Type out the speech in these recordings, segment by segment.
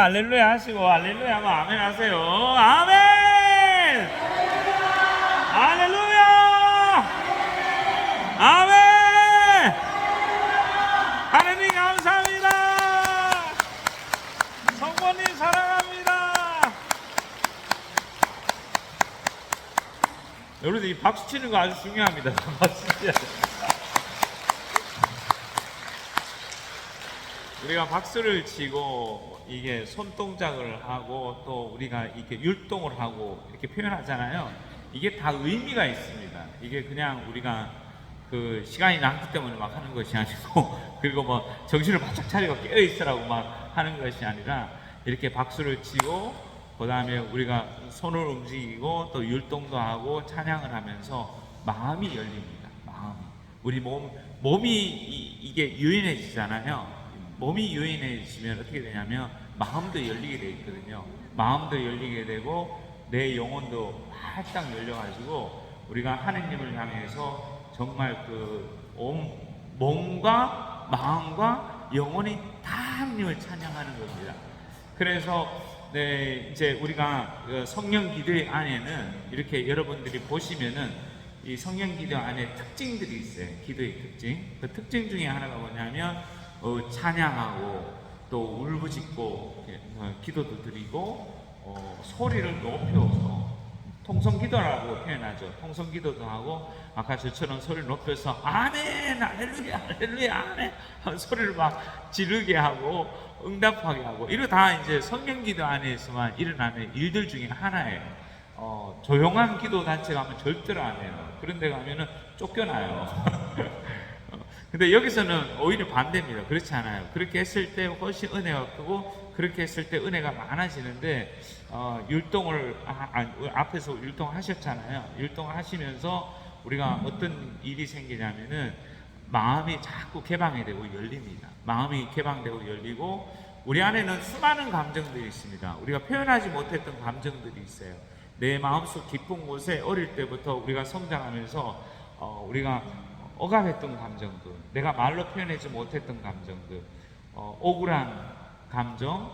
할렐루야 하시고 할렐루야 하면 아멘 하세요. 아멘. 할렐루야. 아멘. 하나님 감사합니다. 성모님 사랑합니다. 여러분들 이 박수 치는 거 아주 중요합니다. 박수 쳐야 돼요. 우리가 박수를 치고 이게 손동작을 하고 또 우리가 이렇게 율동을 하고 이렇게 표현하잖아요. 이게 다 의미가 있습니다. 이게 그냥 우리가 그 시간이 남기 때문에 막 하는 것이 아니고 그리고 뭐 정신을 바짝 차리고 깨어 있으라고 막 하는 것이 아니라 이렇게 박수를 치고 그 다음에 우리가 손을 움직이고 또 율동도 하고 찬양을 하면서 마음이 열립니다. 우리 몸이 이게 유인해지잖아요. 몸이 유인해지면 어떻게 되냐면 마음도 열리게 돼 있거든요. 마음도 열리게 되고 내 영혼도 활짝 열려가지고 우리가 하느님을 향해서 정말 그 몸과 마음과 영혼이 다 하느님을 찬양하는 겁니다. 그래서 네, 이제 우리가 성령 기도회 안에는 이렇게 여러분들이 보시면은 이 성령 기도 안에 특징들이 있어요. 기도의 특징. 그 특징 중에 하나가 뭐냐면 찬양하고 또 울부짖고 기도도 드리고 소리를 높여서 통성기도라고 표현하죠. 통성기도도 하고 아까 저처럼 소리를 높여서 아멘 할렐루야 할렐루야 아멘 소리를 막 지르게 하고 응답하게 하고 이거 다 이제 성령기도 안에서만 일어나는 일들 중에 하나예요. 조용한 기도 단체 가면 절대로 안 해요. 그런 데 가면은 쫓겨나요. 근데 여기서는 오히려 반대입니다. 그렇지 않아요. 그렇게 했을 때 훨씬 은혜가 크고 그렇게 했을 때 은혜가 많아지는데 율동을 앞에서 율동하셨잖아요. 율동하시면서 우리가 어떤 일이 생기냐면은 마음이 자꾸 개방이 되고 열립니다. 마음이 개방되고 열리고 우리 안에는 수많은 감정들이 있습니다. 우리가 표현하지 못했던 감정들이 있어요. 내 마음속 깊은 곳에 어릴 때부터 우리가 성장하면서 우리가 억압했던 감정들, 내가 말로 표현하지 못했던 감정들, 억울한 감정,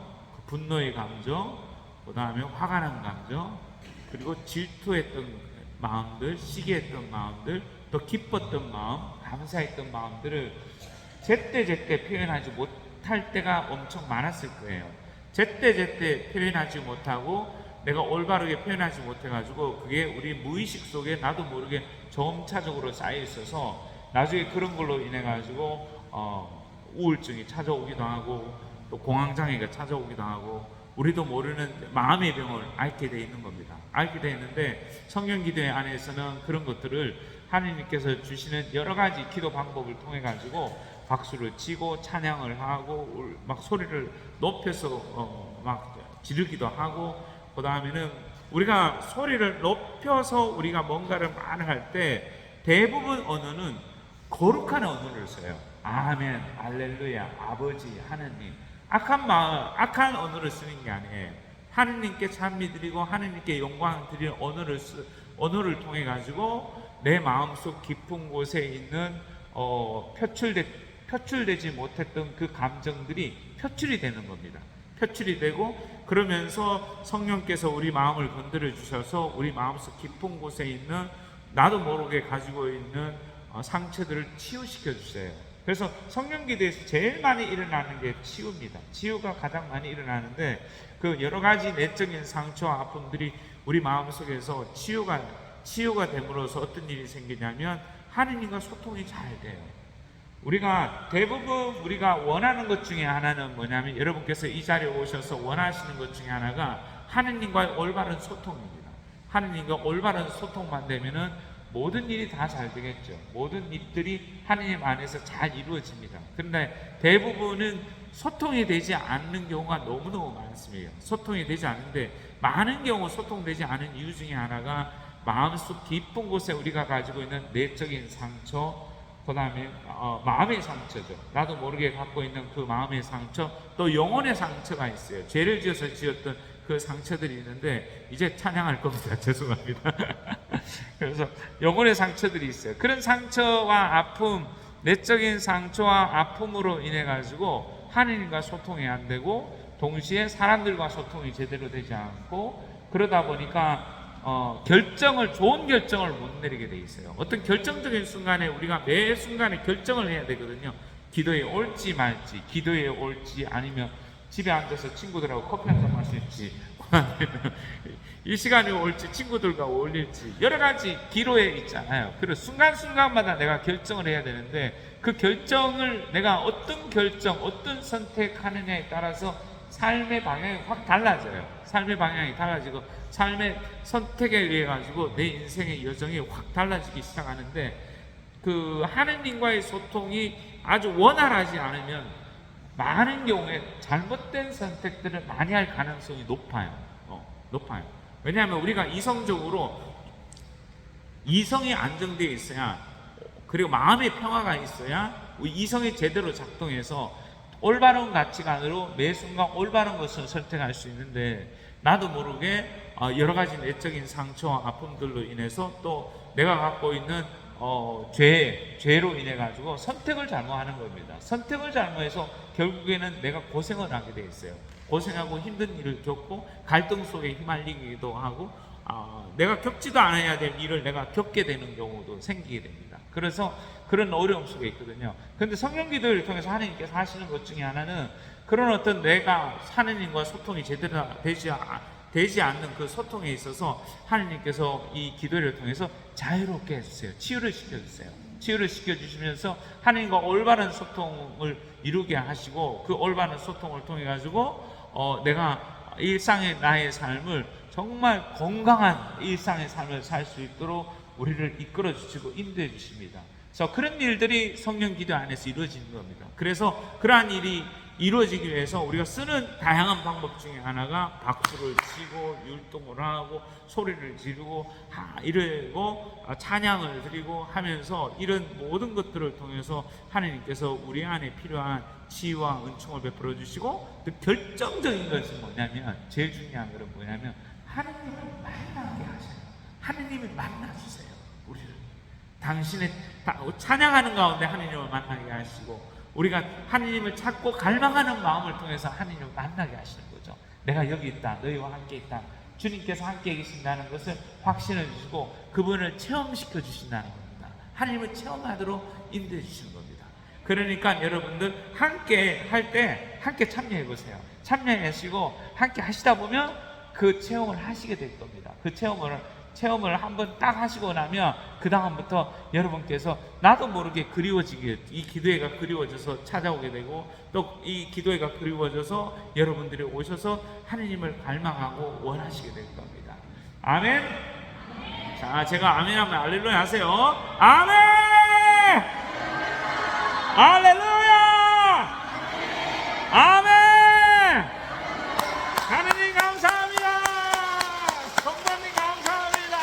분노의 감정, 그 다음에 화가 난 감정, 그리고 질투했던 마음들, 시기했던 마음들, 또 기뻤던 마음, 감사했던 마음들을 제때 표현하지 못할 때가 엄청 많았을 거예요. 제때 표현하지 못하고 내가 올바르게 표현하지 못해가지고 그게 우리 무의식 속에 나도 모르게 점차적으로 쌓여 있어서 나중에 그런 걸로 인해 가지고 우울증이 찾아오기도 하고 또 공황장애가 찾아오기도 하고 우리도 모르는 마음의 병을 앓게 돼 있는 겁니다. 앓게 돼 있는데 성령기도회 안에서는 그런 것들을 하나님께서 주시는 여러 가지 기도 방법을 통해 가지고 박수를 치고 찬양을 하고 막 소리를 높여서 막 지르기도 하고 그 다음에는 우리가 소리를 높여서 우리가 뭔가를 말할 때 대부분 언어는 거룩한 언어를 써요. 아멘, 할렐루야, 아버지, 하느님. 악한 언어를 쓰는 게 아니에요. 하느님께 찬미 드리고 하느님께 영광 드리는 언어를 통해 가지고 내 마음속 깊은 곳에 있는 표출되지 못했던 그 감정들이 표출이 되는 겁니다. 표출이 되고 그러면서 성령께서 우리 마음을 건드려 주셔서 우리 마음속 깊은 곳에 있는 나도 모르게 가지고 있는 상처들을 치유시켜 주세요. 그래서 성령기도에서 제일 많이 일어나는 게 치유입니다. 치유가 가장 많이 일어나는데 그 여러 가지 내적인 상처와 아픔들이 우리 마음속에서 치유가 됨으로써 어떤 일이 생기냐면 하느님과 소통이 잘 돼요. 우리가 대부분 우리가 원하는 것 중에 하나는 뭐냐면 여러분께서 이 자리에 오셔서 원하시는 것 중에 하나가 하느님과의 올바른 소통입니다. 하느님과 올바른 소통만 되면은 모든 일이 다 잘 되겠죠. 모든 일들이 하느님 안에서 잘 이루어집니다. 그런데 대부분은 소통이 되지 않는 경우가 너무너무 많습니다. 소통이 되지 않는데 많은 경우 소통되지 않은 이유 중에 하나가 마음속 깊은 곳에 우리가 가지고 있는 내적인 상처, 그 다음에 마음의 상처죠. 나도 모르게 갖고 있는 그 마음의 상처, 또 영혼의 상처가 있어요. 죄를 지어서 지었던 그 상처들이 있는데 이제 찬양할 겁니다. 죄송합니다. 그래서 영혼의 상처들이 있어요. 그런 상처와 아픔, 내적인 상처와 아픔으로 인해 가지고 하느님과 소통이 안 되고 동시에 사람들과 소통이 제대로 되지 않고, 그러다 보니까 좋은 결정을 못 내리게 돼 있어요. 어떤 결정적인 순간에 우리가 매 순간에 결정을 해야 되거든요. 기도에 올지 말지, 기도에 올지, 아니면 집에 앉아서 친구들하고 커피 한 잔 마실지, 아니면 이 시간에 올지 친구들과 어울릴지, 여러 가지 기로에 있잖아요. 그래서 순간순간마다 내가 결정을 해야 되는데, 그 결정을 내가 어떤 결정, 어떤 선택하느냐에 따라서 삶의 방향이 확 달라져요. 삶의 방향이 달라지고 삶의 선택에 의해 가지고 내 인생의 여정이 확 달라지기 시작하는데, 그 하느님과의 소통이 아주 원활하지 않으면 많은 경우에 잘못된 선택들을 많이 할 가능성이 높아요. 높아요. 왜냐하면 우리가 이성적으로, 이성이 안정되어 있어야, 그리고 마음의 평화가 있어야 이성이 제대로 작동해서 올바른 가치관으로 매 순간 올바른 것을 선택할 수 있는데, 나도 모르게 여러 가지 내적인 상처와 아픔들로 인해서 또 내가 갖고 있는 죄로 인해 가지고 선택을 잘못하는 겁니다. 선택을 잘못해서 결국에는 내가 고생을 하게 돼 있어요. 고생하고 힘든 일을 겪고 갈등 속에 휘말리기도 하고, 내가 겪지도 않아야 될 일을 내가 겪게 되는 경우도 생기게 됩니다. 그래서 그런 어려움 속에 있거든요. 그런데 성령 기도를 통해서 하나님께서 하시는 것 중에 하나는, 그런 어떤 내가 하나님과 소통이 제대로 되지 않는 그 소통에 있어서 하나님께서 이 기도를 통해서 자유롭게 해주세요. 치유를 시켜주세요. 치유를 시켜주시면서 하나님과 올바른 소통을 이루게 하시고, 그 올바른 소통을 통해 가지고 내가 일상의 나의 삶을 정말 건강한 일상의 삶을 살 수 있도록 우리를 이끌어 주시고 인도해 주십니다. 그래서 그런 일들이 성령 기도 안에서 이루어지는 겁니다. 그래서 그러한 일이 이루어지기 위해서 우리가 쓰는 다양한 방법 중에 하나가 박수를 치고 율동을 하고 소리를 지르고 이러고 찬양을 드리고 하면서, 이런 모든 것들을 통해서 하나님께서 우리 안에 필요한 치유와 은총을 베풀어 주시고, 또 결정적인 것은 뭐냐면, 제일 중요한 것은 뭐냐면 하나님을 만나게 하셔요. 하나님을 만나주세요. 우리를 당신의 찬양하는 가운데 하나님을 만나게 하시고, 우리가 하나님을 찾고 갈망하는 마음을 통해서 하나님을 만나게 하시는 거죠. 내가 여기 있다, 너희와 함께 있다, 주님께서 함께 계신다는 것을 확신해 주시고 그분을 체험시켜 주신다는 겁니다. 하나님을 체험하도록 인도해 주시는 겁니다. 그러니까 여러분들 함께 할 때 함께 참여해 보세요. 참여하시고 함께 하시다 보면 그 체험을 하시게 될 겁니다. 그 체험을 한번 딱 하시고 나면 그 다음부터 여러분께서 나도 모르게 그리워지게, 이 기도회가 그리워져서 찾아오게 되고, 또 이 기도회가 그리워져서 여러분들이 오셔서 하느님을 갈망하고 원하시게 될 겁니다. 아멘. 자, 제가 아멘 하면 할렐루야 하세요. 아멘. 할렐루야. 아멘. 하느님 감사합니다. 성도님 감사합니다.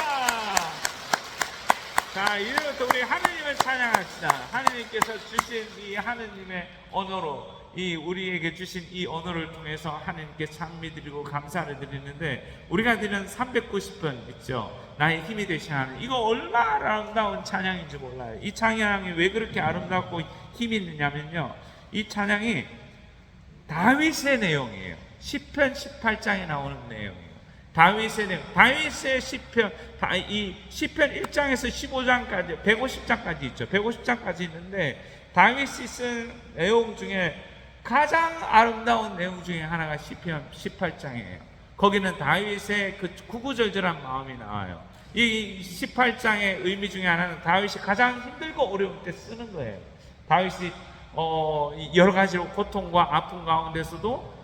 자, 이제부터 우리 하느님을 찬양합시다. 하느님께서 주신 이 하느님의 언어로, 이 우리에게 주신 이 언어를 통해서 하느님께 찬미드리고 감사를 드리는데, 우리가 드리는 390번 있죠. 나의 힘이 되신 하나님, 이거 얼마나 아름다운 찬양인지 몰라요. 이 찬양이 왜 그렇게 아름답고 힘이 있느냐면요, 이 찬양이 다윗의 내용이에요. 시편 18장에 나오는 내용이에요. 다윗의 내용, 다윗의 시편, 이 시편 1장에서 15장까지 150장까지 있죠. 150장까지 있는데 다윗이 쓴 내용 중에 가장 아름다운 내용 중에 하나가 시편 18장이에요. 거기는 다윗의 그 구구절절한 마음이 나와요. 이 18장의 의미 중에 하나는 다윗이 가장 힘들고 어려울 때 쓰는 거예요. 다윗이 여러 가지로 고통과 아픔 가운데서도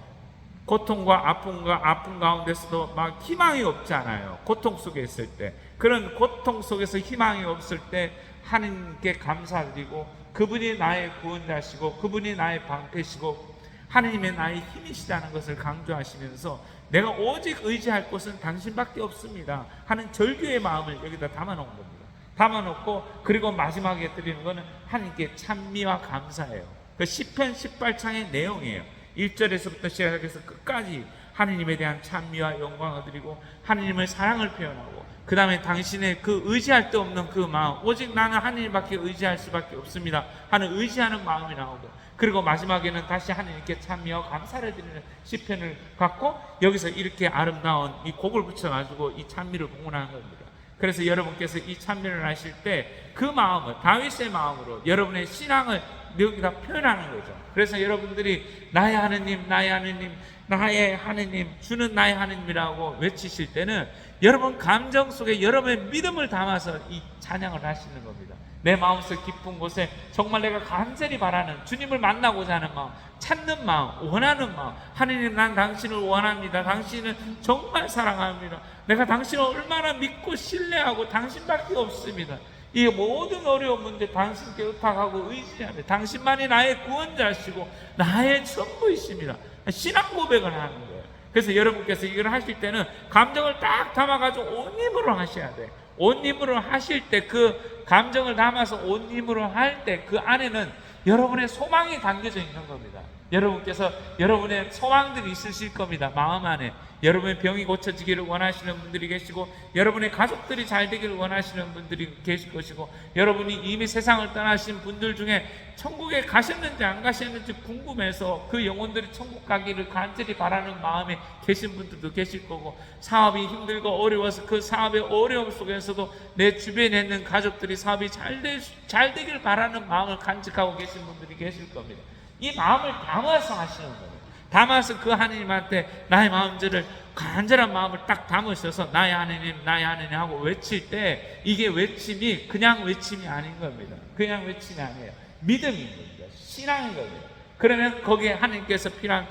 막 희망이 없잖아요. 고통 속에 있을 때, 그런 고통 속에서 희망이 없을 때 하나님께 감사드리고, 그분이 나의 구원자시고 그분이 나의 방패시고 하나님의 나의 힘이시다는 것을 강조하시면서, 내가 오직 의지할 곳은 당신밖에 없습니다 하는 절규의 마음을 여기다 담아놓은 겁니다. 담아놓고, 그리고 마지막에 드리는 것은 하나님께 찬미와 감사예요. 그 시편 18장의 내용이에요. 1절에서부터 시작해서 끝까지 하느님에 대한 찬미와 영광을 드리고 하느님의 사랑을 표현하고, 그 다음에 당신의 그 의지할 데 없는 그 마음, 오직 나는 하느님밖에 의지할 수밖에 없습니다 하는 의지하는 마음이 나오고, 그리고 마지막에는 다시 하느님께 찬미와 감사를 드리는 시편을 갖고 여기서 이렇게 아름다운 이 곡을 붙여가지고 이 찬미를 공헌하는 겁니다. 그래서 여러분께서 이 찬미를 하실 때 그 마음을, 다윗의 마음으로 여러분의 신앙을 여기다 표현하는 거죠. 그래서 여러분들이 나의 하느님, 나의 하느님, 나의 하느님, 주는 나의 하느님이라고 외치실 때는 여러분 감정 속에 여러분의 믿음을 담아서 이 찬양을 하시는 겁니다. 내 마음속 깊은 곳에 정말 내가 간절히 바라는, 주님을 만나고자 하는 마음, 찾는 마음, 원하는 마음, 하느님 난 당신을 원합니다, 당신을 정말 사랑합니다, 내가 당신을 얼마나 믿고 신뢰하고 당신밖에 없습니다, 이 모든 어려운 문제 당신께 의탁하고 의지하며 당신만이 나의 구원자시고 나의 전부이십니다, 신앙 고백을 하는 거예요. 그래서 여러분께서 이걸 하실 때는 감정을 딱 담아가지고 온 힘으로 하셔야 돼. 온 힘으로 하실 때, 그 감정을 담아서 온 힘으로 할 때 그 안에는 여러분의 소망이 담겨져 있는 겁니다. 여러분께서 여러분의 소망들이 있으실 겁니다. 마음 안에 여러분의 병이 고쳐지기를 원하시는 분들이 계시고, 여러분의 가족들이 잘 되기를 원하시는 분들이 계실 것이고, 여러분이 이미 세상을 떠나신 분들 중에 천국에 가셨는지 안 가셨는지 궁금해서 그 영혼들이 천국 가기를 간절히 바라는 마음에 계신 분들도 계실 거고, 사업이 힘들고 어려워서 그 사업의 어려움 속에서도 내 주변에 있는 가족들이 사업이 잘 되길 바라는 마음을 간직하고 계신 분들이 계실 겁니다. 이 마음을 담아서 하시는 거예요. 담아서 그 하느님한테 나의 마음들을, 간절한 마음을 딱 담으셔서 나의 하느님, 나의 하느님 하고 외칠 때, 이게 외침이 그냥 외침이 아닌 겁니다. 그냥 외침이 아니에요. 믿음인 겁니다. 신앙인 겁니다. 그러면 거기에 하느님께서 필요한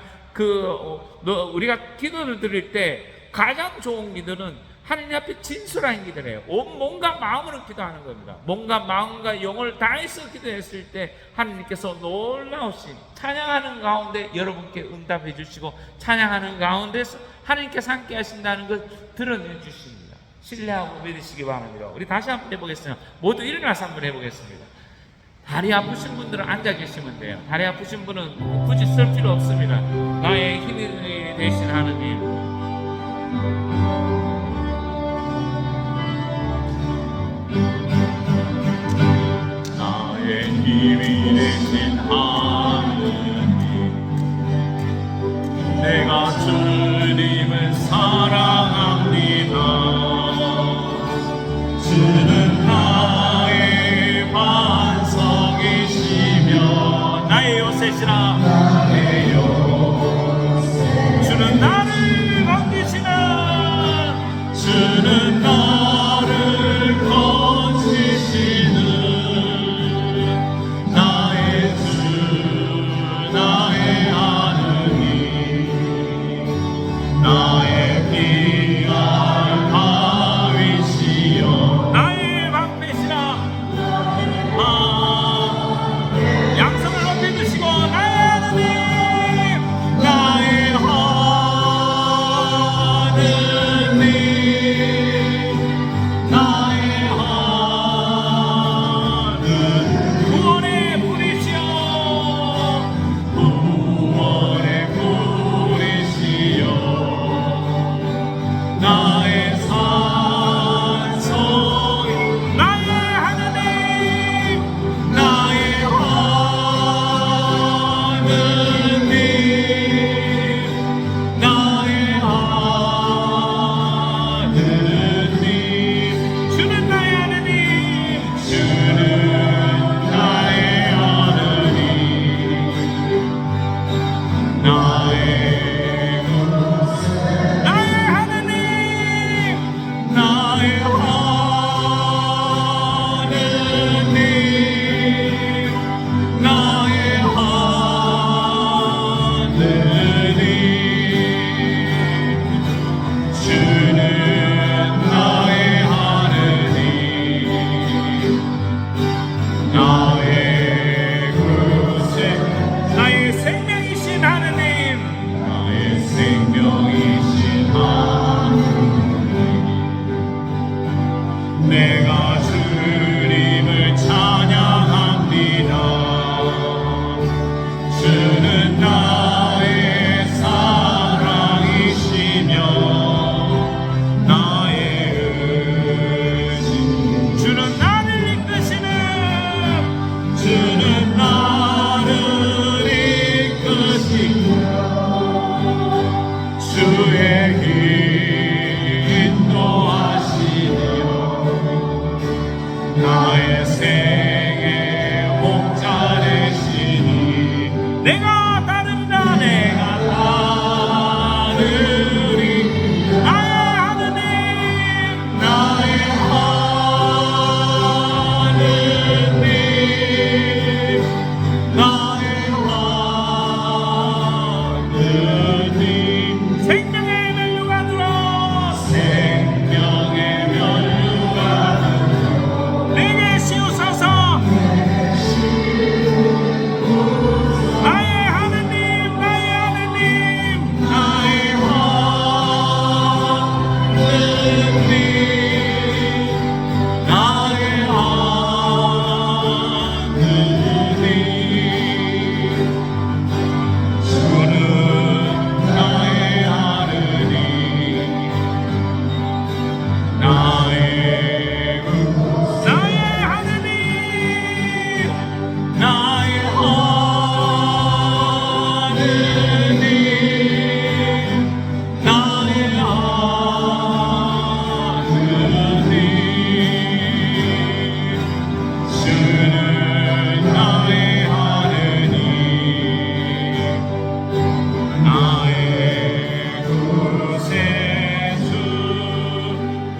우리가 기도를 드릴 때 가장 좋은 기도는 하느님 앞에 진솔한 기도래요. 온 몸과 마음으로 기도하는 겁니다. 몸과 마음과 영을 다해서 기도했을 때 하느님께서 놀라우신, 찬양하는 가운데 여러분께 응답해 주시고, 찬양하는 가운데서 하느님께서 함께 하신다는 걸 드러내 주십니다. 신뢰하고 믿으시기 바랍니다. 우리 다시 한번 해보겠습니다. 모두 일어나서 한번 해보겠습니다. 다리 아프신 분들은 앉아 계시면 돼요. 다리 아프신 분은 굳이 쓸 필요 없습니다. 나의 힘이 되신 하느님, 힘이 되신 하느님, 내가 주님을 사랑합니다. 주는 나의 반석이시며 나의 요새시라. 나의 요새, 주는 나를 반기시나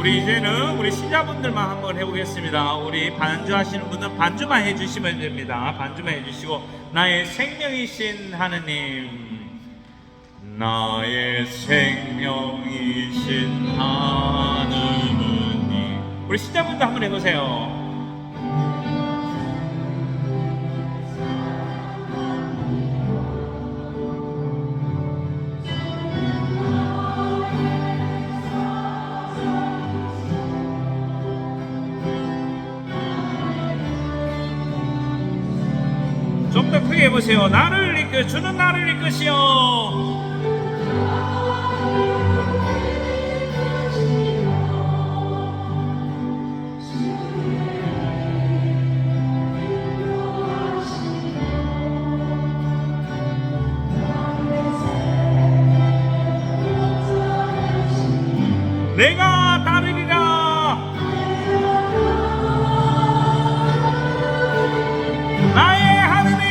우리 이제는 우리 신자분들만 한번 해보겠습니다. 우리 반주하시는 분은 반주만 해주시면 됩니다. 반주만 해주시고, 나의 생명이신 하느님, 나의 생명이신 하느님. 우리 신자분들 한번 해보세요. 좀 더 크게 해보세요. 나를 이끌 주는 나를 이끄시오. 내가 따르리라. 나의 하느님,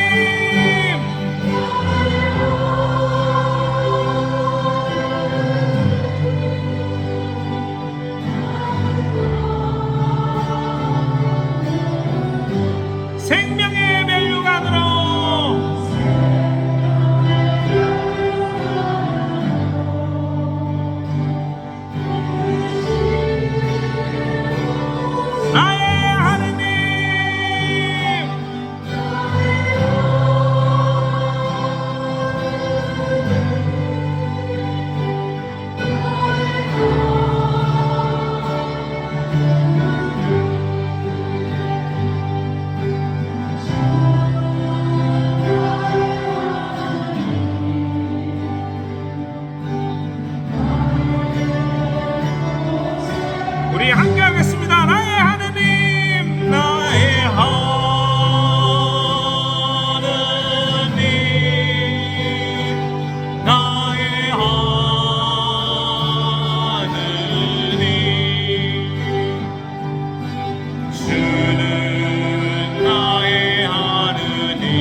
생명의 멜류관으로 나의 하느님, 우리 함께 하겠습니다. 나의 하느님, 나의 하느님, 나의 하느님, 주는 나의 하느님,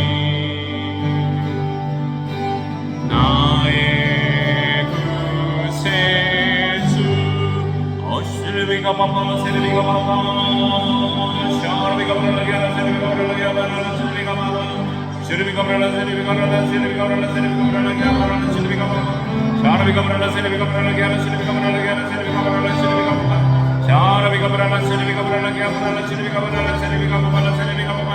나의 구세주. 셀비가 밤밤 셀비가 밤밤 샤르비가 브라라기아 셀비가 브라라기아 바라라 셀비가 밤밤 셀비가 브라라 셀비가 브라라 셀비가 브라라 셀비가 브라라기아 바라라 셀비가 밤밤 샤르비가 브라라 셀비가 브라라기아 셀비가 브라라기아 셀비가 브라라 셀비가 밤밤 샤르비가 브라라 셀비가 브라라기아 바라라 셀비가 브라라 셀비가 밤밤 셀비가 밤밤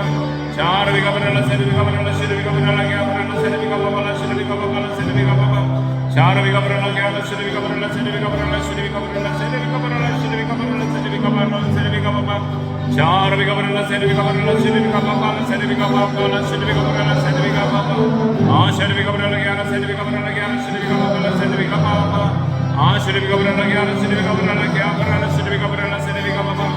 샤르비가 브라라 셀비가 브라라 셀비가 브라라기아 바라라 셀비가 밤밤 셀비가 밤밤 셀비가 밤밤 샤르비가 브라라기아 셀비가 브라라 셀비가 브라라 셀비가 브라라 셀비가 브라라 Sharabiga barala serabiga barala serabiga babala serabiga babala serabiga barala serabiga baba ah serabiga barala gyana serabiga barala gyana serabiga babala serabiga baba ah serabiga barala gyana serabiga barala gyana barala serabiga barala serabiga baba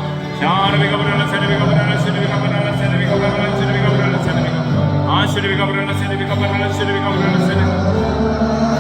sharabiga barala serabiga barala serabiga barala serabiga babala serabiga barala serabiga ah serabiga barala serabiga barala serabiga barala serabiga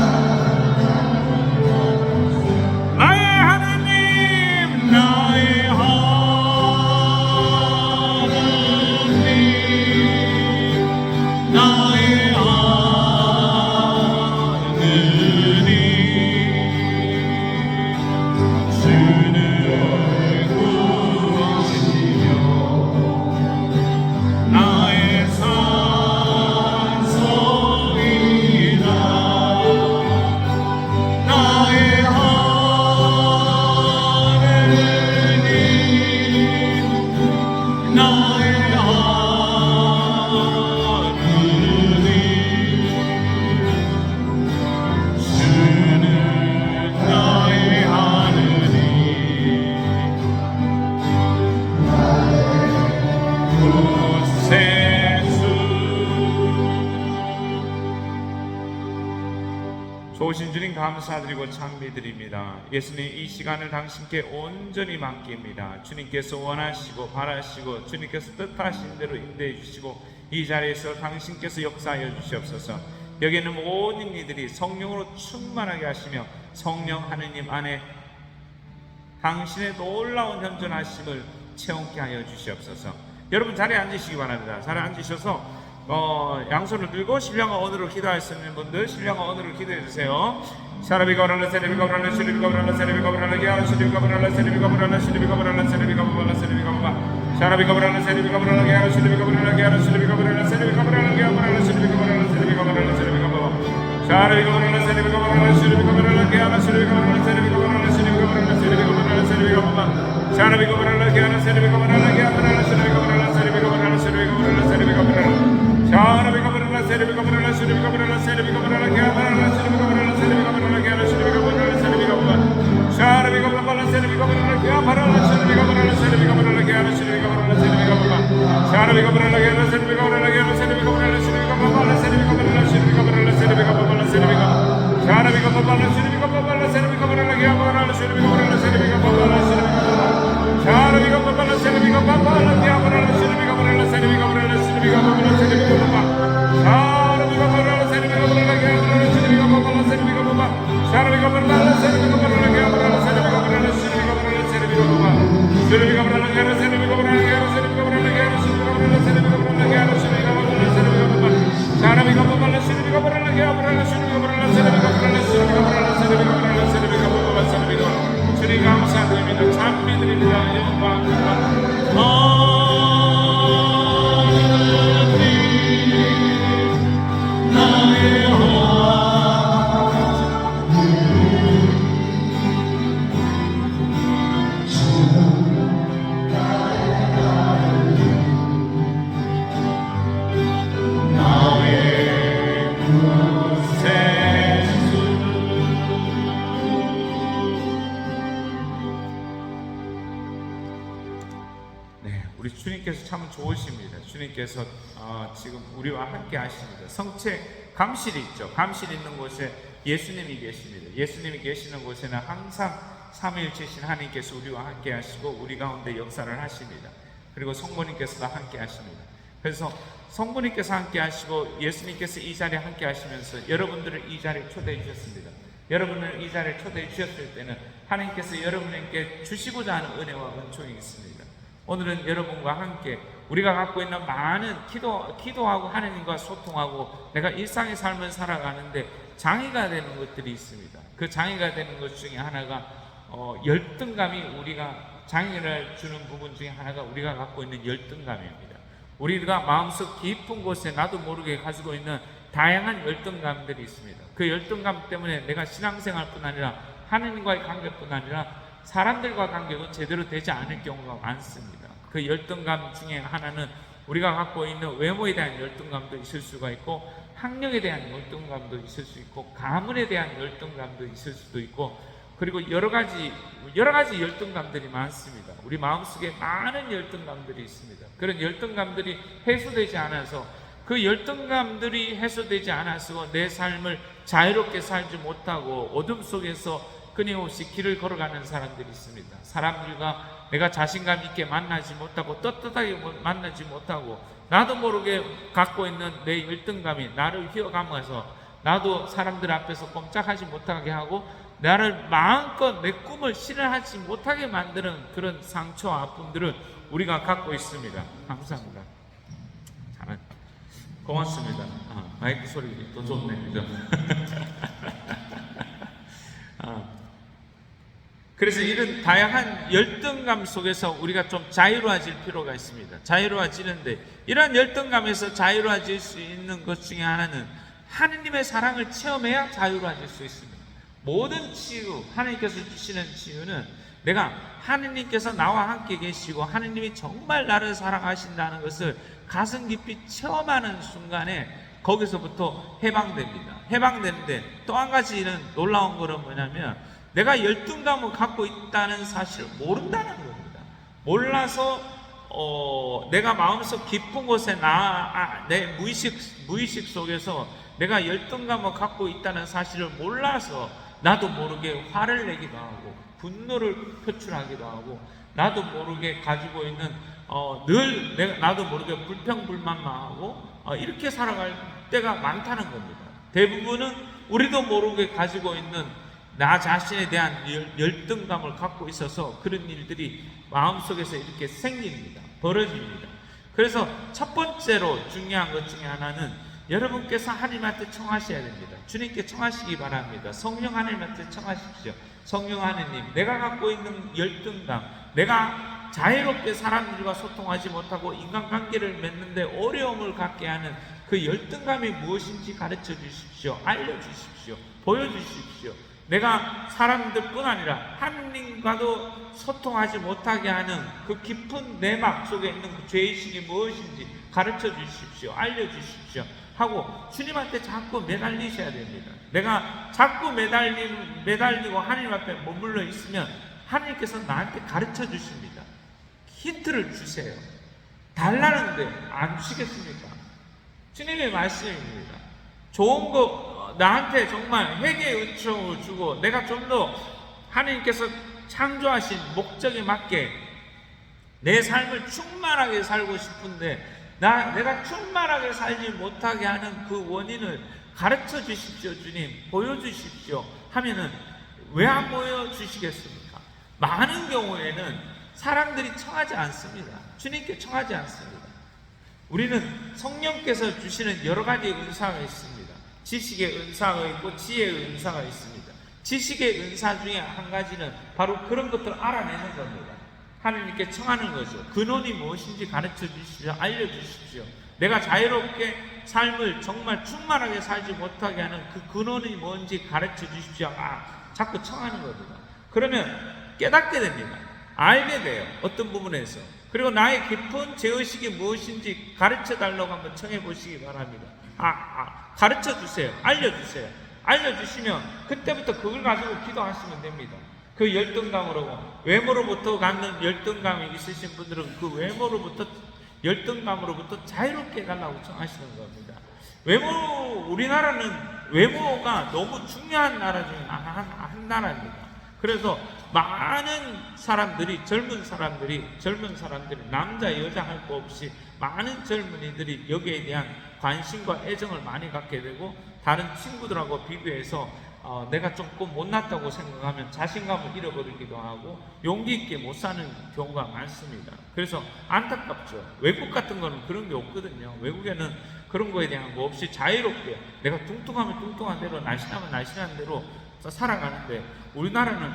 좋으신 주님 감사드리고 찬미드립니다. 예수님 이 시간을 당신께 온전히 맡깁니다. 주님께서 원하시고 바라시고 주님께서 뜻하신 대로 인도해 주시고 이 자리에서 당신께서 역사하여 주시옵소서. 여기 있는 모든 이들이 성령으로 충만하게 하시며 성령 하느님 안에 당신의 놀라운 현존하심을 체험케 하여 주시옵소서. 여러분 자리에 앉으시기 바랍니다. 자리에 앉으셔서 양손을 들고 신령한 언어로 기도할 수 있는 분들 신령한 언어로 기도해 주세요. 샤라비가 브랄라 세레비가 브랄라 시리비가 브랄라 세레비가 브랄라 기아라 시리비가 브랄라 세레비가 브랄라 시리비가 브랄라 세레비가 브랄라 세레비가 브랄라 샤라비가 브랄라 세레비가 브랄라 기아라 시리비가 브랄라 기아라 시리비가 브랄라 세레비가 브랄라 기아라 브랄라 시리비가 브랄라 세레비가 브랄라 세레비가 브랄라 샤라비가 브랄라 세레비가 브랄라 시리비가 브랄라 기아라 시리비가 브랄라 세레비가 브랄라 시리비가 브랄라 세레비가 브랄라 세레비가 브랄라 샤라비가 브랄라 기아라 시리비가 브랄라 기아라 브랄라 시리비가 브랄라 세레비가 브랄라 세레비가 브랄라 세레비가 브랄라 샤라비가 브랄라 세레비가 브랄라 시리비가 브랄라 세레비가 브랄라 기아라 브랄라 시리비가 브랄라 세레비가 브랄라 기아라 시리비가 브랄라 세레비가 브랄라 샤라비가 브랄라 세레비가 브랄라 기아라 브랄라 시리비가 브랄라 세레비가 브랄라 기아라 시리비가 브랄라 세레비가 브랄라 샤라비가 브랄라 기아라 세레비가 브랄라 기아라 시리비가 브랄라 시리비가 브랄라 세레비가 브랄라 시리비가 브랄라 세레비가 브랄라 세레비가 샤라비가 브랄라 시리비가 브랄라 세레비가 브랄라 기아라 브랄라 시리비가 브랄라 세레비가 브랄라 시리비가 브랄라 샤라비가 브랄라 세레비가 브랄라 기아라 브랄라 시리비가 브랄라 세레비가 브랄라 시리비가 브랄라 세레비가 브랄라 샤라비가 브랄라 세레비가 브랄라 기아라 브랄라 시리비가 브랄라 세레비가 브랄라 샤라비가 브랄라 세레비가 브랄라 기아라 브랄라 세레비가 브랄라 시리비가 브랄라 세레비가 브랄라 시리비가 브랄라 기아라 세레비가 브랄라 기아라 시리비가 브랄라 기아라 시리비가 브랄라 세레비가 브랄라 기아라 시리비가 브랄라 세레비가 브랄라 샤라비가 브랄라 시리비가 브랄라 기아라 브랄라 시리비가 브랄라 세레비가 브랄라 시리비가 브랄라 세레비가 브랄라 세레비가 브랄라 세레비가 주님 감사드립니다. 찬미드립니다. 영광 우리 주님께서 참 좋으십니다. 주님께서 지금 우리와 함께 하십니다. 성체 감실이 있죠. 감실이 있는 곳에 예수님이 계십니다. 예수님이 계시는 곳에는 항상 삼위일체신 하나님께서 우리와 함께 하시고 우리 가운데 역사를 하십니다. 그리고 성모님께서도 함께 하십니다. 그래서 성모님께서 함께 하시고 예수님께서 이 자리에 함께 하시면서 여러분들을 이 자리에 초대해 주셨습니다. 여러분을 이 자리에 초대해 주셨을 때는 하나님께서 여러분에게 주시고자 하는 은혜와 은총이 있습니다. 오늘은 여러분과 함께 우리가 갖고 있는 많은 기도하고 하나님과 소통하고 내가 일상의 삶을 살아가는데 장애가 되는 것들이 있습니다. 그 장애가 되는 것 중에 하나가 열등감이 우리가 장애를 주는 부분 중에 하나가 우리가 갖고 있는 열등감입니다. 우리가 마음속 깊은 곳에 나도 모르게 가지고 있는 다양한 열등감들이 있습니다. 그 열등감 때문에 내가 신앙생활뿐 아니라 하나님과의 관계뿐 아니라 사람들과 관계도 제대로 되지 않을 경우가 많습니다. 그 열등감 중에 하나는 우리가 갖고 있는 외모에 대한 열등감도 있을 수가 있고 학력에 대한 열등감도 있을 수 있고 가문에 대한 열등감도 있을 수도 있고 그리고 여러 가지 열등감들이 많습니다. 우리 마음속에 많은 열등감들이 있습니다. 그런 열등감들이 해소되지 않아서 그 열등감들이 해소되지 않아서 내 삶을 자유롭게 살지 못하고 어둠 속에서 끊임없이 길을 걸어가는 사람들이 있습니다. 사람들과 내가 자신감 있게 만나지 못하고 떳떳하게 만나지 못하고 나도 모르게 갖고 있는 내 열등감이 나를 휘어감아서 나도 사람들 앞에서 꼼짝하지 못하게 하고 나를 마음껏 내 꿈을 실현하지 못하게 만드는 그런 상처와 아픔들을 우리가 갖고 있습니다. 감사합니다. 잘한 고맙습니다. 마이크 소리 더 좋네, 그죠? 그래서 이런 다양한 열등감 속에서 우리가 좀 자유로워질 필요가 있습니다. 자유로워지는데 이러한 열등감에서 자유로워질 수 있는 것 중에 하나는 하느님의 사랑을 체험해야 자유로워질 수 있습니다. 모든 치유, 하나님께서 주시는 치유는 내가 하느님께서 나와 함께 계시고 하느님이 정말 나를 사랑하신다는 것을 가슴 깊이 체험하는 순간에 거기서부터 해방됩니다. 해방되는데 또 한 가지는 놀라운 것은 뭐냐면 내가 열등감을 갖고 있다는 사실을 모른다는 겁니다. 몰라서 내가 마음속 깊은 곳에 내 무의식 속에서 내가 열등감을 갖고 있다는 사실을 몰라서 나도 모르게 화를 내기도 하고 분노를 표출하기도 하고 나도 모르게 가지고 있는 나도 모르게 불평불만만 하고 이렇게 살아갈 때가 많다는 겁니다. 대부분은 우리도 모르게 가지고 있는 나 자신에 대한 열등감을 갖고 있어서 그런 일들이 마음속에서 이렇게 생깁니다. 벌어집니다. 그래서 첫 번째로 중요한 것 중에 하나는 여러분께서 하나님한테 청하셔야 됩니다. 주님께 청하시기 바랍니다. 성령 하나님한테 청하십시오. 성령 하나님, 내가 갖고 있는 열등감, 내가 자유롭게 사람들과 소통하지 못하고 인간관계를 맺는데 어려움을 갖게 하는 그 열등감이 무엇인지 가르쳐 주십시오. 알려주십시오. 보여주십시오. 내가 사람들뿐 아니라 하느님과도 소통하지 못하게 하는 그 깊은 내막 속에 있는 그 죄의식이 무엇인지 가르쳐 주십시오. 알려주십시오. 하고 주님한테 자꾸 매달리셔야 됩니다. 내가 자꾸 매달리고 하나님 앞에 머물러 있으면 하나님께서 나한테 가르쳐 주십니다. 힌트를 주세요. 달라는데 안 주시겠습니까? 주님의 말씀입니다. 좋은 거 나한테 정말 회개의 은총을 주고 내가 좀 더 하나님께서 창조하신 목적에 맞게 내 삶을 충만하게 살고 싶은데 내가 충만하게 살지 못하게 하는 그 원인을 가르쳐 주십시오. 주님 보여주십시오 하면은 왜 안 보여주시겠습니까? 많은 경우에는 사람들이 청하지 않습니다. 주님께 청하지 않습니다. 우리는 성령께서 주시는 여러 가지 은사가 있습니다. 지식의 은사가 있고 지혜의 은사가 있습니다. 지식의 은사 중에 한 가지는 바로 그런 것들을 알아내는 겁니다. 하나님께 청하는 거죠. 근원이 무엇인지 가르쳐 주십시오. 알려주십시오. 내가 자유롭게 삶을 정말 충만하게 살지 못하게 하는 그 근원이 뭔지 가르쳐 주십시오. 자꾸 청하는 겁니다. 그러면 깨닫게 됩니다. 알게 돼요. 어떤 부분에서. 그리고 나의 깊은 죄의식이 무엇인지 가르쳐 달라고 한번 청해 보시기 바랍니다. 가르쳐 주세요. 알려주세요. 알려주시면 그때부터 그걸 가지고 기도하시면 됩니다. 그 열등감으로, 외모로부터 갖는 열등감이 있으신 분들은 그 열등감으로부터 자유롭게 해달라고 청하시는 겁니다. 우리나라는 외모가 너무 중요한 나라 중에 한 나라입니다. 그래서 많은 사람들이, 젊은 사람들이 남자 여자 할 거 없이 많은 젊은이들이 여기에 대한 관심과 애정을 많이 갖게 되고, 다른 친구들하고 비교해서 내가 조금 못났다고 생각하면 자신감을 잃어버리기도 하고 용기 있게 못 사는 경우가 많습니다. 그래서 안타깝죠. 외국 같은 거는 그런 게 없거든요. 외국에는 그런 거에 대한 거 없이 자유롭게 내가 뚱뚱하면 뚱뚱한 대로, 날씬하면 날씬한 대로 살아가는데, 우리나라는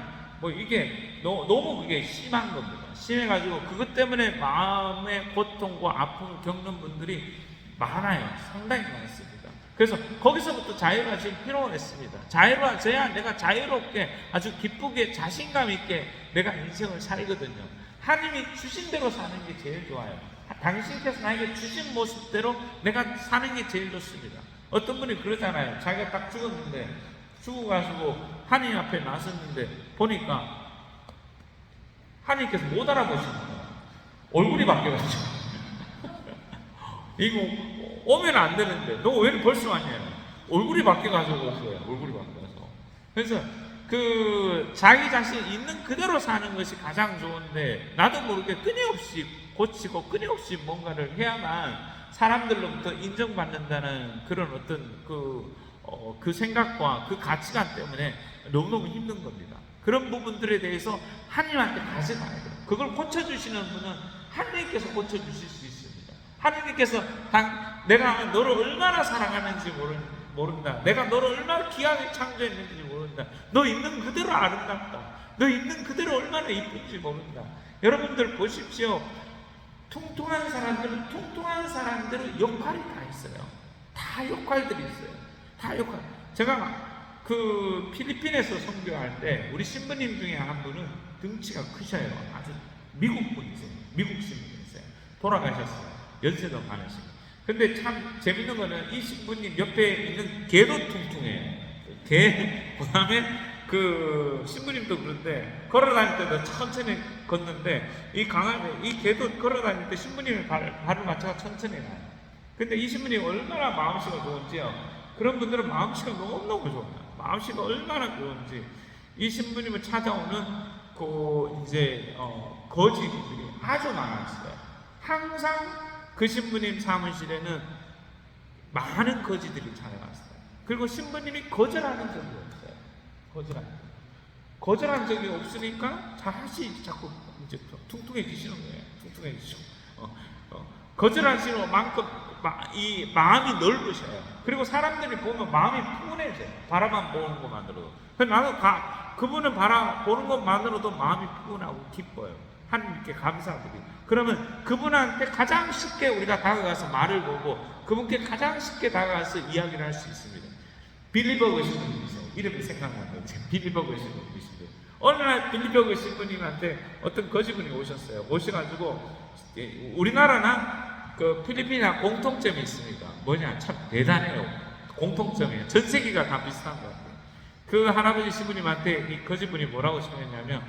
이게 너무 그게 심한 겁니다. 심해가지고 그것 때문에 마음의 고통과 아픔을 겪는 분들이 많아요. 상당히 많습니다. 그래서 거기서부터 자유로워질 필요가 있습니다. 자유로워져야 내가 자유롭게 아주 기쁘게 자신감 있게 내가 인생을 살거든요. 하나님이 주신 대로 사는 게 제일 좋아요. 당신께서 나에게 주신 모습대로 내가 사는 게 제일 좋습니다. 어떤 분이 그러잖아요. 자기가 딱 죽었는데, 죽어가지고 하나님 앞에 나섰는데 보니까 하나님께서 못 알아보시는 거예요. 얼굴이 바뀌어가지고 이거 오면 안 되는데 너 왜 벌써 왔냐? 얼굴이 바뀌어가지고 왔어요. 얼굴이 바뀌어서. 그래서 자기 자신 있는 그대로 사는 것이 가장 좋은데, 나도 모르게 끊임없이 고치고 끊임없이 뭔가를 해야만 사람들로부터 인정받는다는 그런 어떤 그 생각과 그 가치관 때문에 너무너무 힘든 겁니다. 그런 부분들에 대해서 하나님한테 가져가야 돼요. 그걸 고쳐주시는 분은 하나님께서 고쳐주실 수 있습니다. 하나님께서 내가 너를 얼마나 사랑하는지 모른다. 내가 너를 얼마나 귀하게 창조했는지 모른다. 너 있는 그대로 아름답다. 너 있는 그대로 얼마나 이쁜지 모른다. 여러분들 보십시오. 퉁퉁한 사람들은 역할이 다 있어요. 다 역할들이 있어요. 다 역할. 제가 필리핀에서 선교할 때 우리 신부님 중에 한 분은 등치가 크셔요. 아주 미국 분이세요. 미국 신부님이세요. 돌아가셨어요. 연세도 많으시고. 근데 참 재밌는 거는 이 신부님 옆에 있는 개도 퉁퉁해요. 그 다음에 신부님도 그런데 걸어다닐 때도 천천히 걷는데, 이 개도 걸어다닐 때 신부님의 발을 맞춰서 천천히 가요. 근데 이 신부님 얼마나 마음씨가 좋은지요. 그런 분들은 마음씨가 너무너무 좋아요. 마음씨가 얼마나 좋은지. 이 신부님을 찾아오는 거지들이 아주 많았어요. 항상 그 신부님 사무실에는 많은 거지들이 찾아왔어요. 그리고 신부님이 거절하는 적이 없어요. 거절한 적이 없으니까 자꾸 이제 퉁퉁해지시는 거예요. 퉁퉁해지시고. 거절하시는 만큼 이 마음이 넓으셔요. 그리고 사람들이 보면 마음이 푸근해져요. 바라만 보는 것만으로도. 그래서 나도 그분을 바라보는 것만으로도 마음이 푸근하고 기뻐요. 하나님께 감사드리고. 그러면 그분한테 가장 쉽게 우리가 다가가서 말을 걸고 그분께 가장 쉽게 다가가서 이야기를 할 수 있습니다. 빌리버그 신부님 있어요. 이름이 생각나는데 빌리버그 신부님이신데 어느 날 빌리버그 신부님한테 어떤 거지분이 오셨어요. 오셔가지고 우리나라나 그 필리핀이나 공통점이 있습니다. 뭐냐, 참 대단해요. 공통점이에요. 전 세계가 다 비슷한 것 같아요. 그 할아버지 신부님한테 이 거지분이 뭐라고 신었냐면,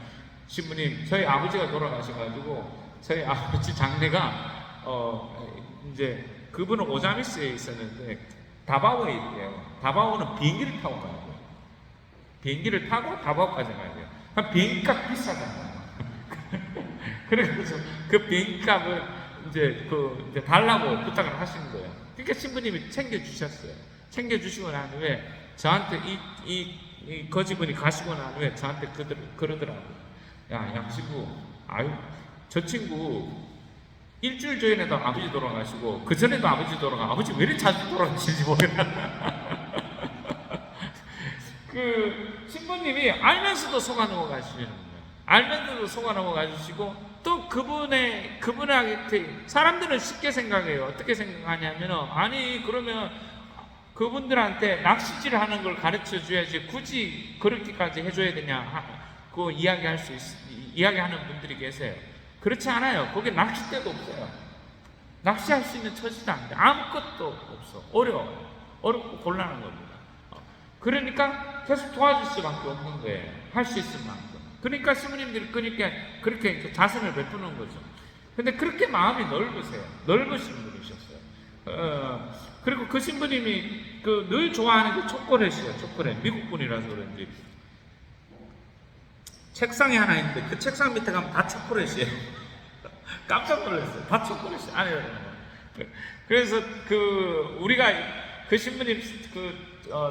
신부님, 저희 아버지가 돌아가셔가지고 저희 아버지 장례가 이제 그분은 오자미스에 있었는데 다바오에 있대요. 다바오는 비행기를 타고 가야 돼요. 비행기를 타고 다바오까지 가야 돼요. 그럼 비행기값 비싸잖아요. 그래서 그 비행기값을 이제 이제 달라고 부탁을 하시는 거예요. 그러니까 신부님이 챙겨주셨어요. 챙겨주시고 난 후에 저한테 이 거지분이 가시고 난 후에 저한테 그러더라고요. 야, 양신부, 아유, 저 친구 일주일 전에도 아버지 돌아가시고 그 전에도 아버지 돌아가. 아버지 왜 이렇게 자주 돌아가시는지 모르겠다. 그 신부님이 알면서도 속아 넘어가시는 거예요. 알면서도 속아 넘어가시고 또 그분한테 사람들은 쉽게 생각해요. 어떻게 생각하냐면은, 아니 그러면 그분들한테 낚시질 하는 걸 가르쳐 줘야지 굳이 그렇게까지 해줘야 되냐, 그 이야기하는 분들이 계세요. 그렇지 않아요. 거기 낚싯대도 없어요. 낚시할 수 있는 처지도 안 돼. 아무것도 없어. 어렵고 곤란한 겁니다. 그러니까 계속 도와줄 수밖에 없는 거예요. 할 수 있을 만큼. 그러니까 신부님들이 그렇게 자선을 베푸는 거죠. 근데 그렇게 마음이 넓으세요. 넓으신 분이셨어요. 그리고 그 신부님이 늘 좋아하는 게 초콜릿이에요. 초콜릿. 미국 분이라서 그런지 책상이 하나 있는데 그 책상 밑에 가면 다 초콜릿이에요. 깜짝 놀랐어요. 다 초콜릿이 아니에요. 그래서 우리가 그 신부님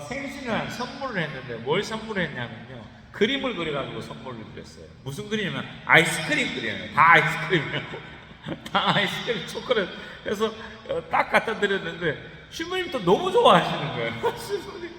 생신을 선물을 했는데 뭘 선물했냐면요, 그림을 그려가지고 선물을 드렸어요. 무슨 그림이냐면 아이스크림 그려요. 다 아이스크림이에요. 다 아이스크림 초콜릿 해서 딱 갖다 드렸는데 신부님도 너무 좋아하시는 거예요. 신부님.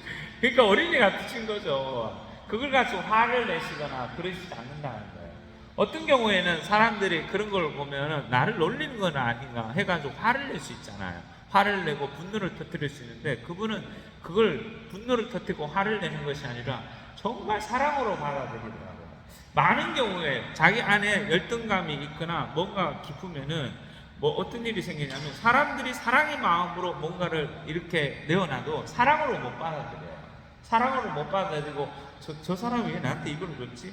그러니까 어린이 같으신 거죠. 그걸 가지고 화를 내시거나 그러시지 않는다는 거예요. 어떤 경우에는 사람들이 그런 걸 보면은 나를 놀리는 건 아닌가 해가지고 화를 낼 수 있잖아요. 화를 내고 분노를 터뜨릴 수 있는데 그분은 그걸 분노를 터뜨리고 화를 내는 것이 아니라 정말 사랑으로 받아들이더라고요. 많은 경우에 자기 안에 열등감이 있거나 뭔가 깊으면은 어떤 일이 생기냐면 사람들이 사랑의 마음으로 뭔가를 이렇게 내어놔도 사랑으로 못 받아들여요. 사랑으로 못 받아들이고 저 사람이 왜 나한테 이걸 줬지?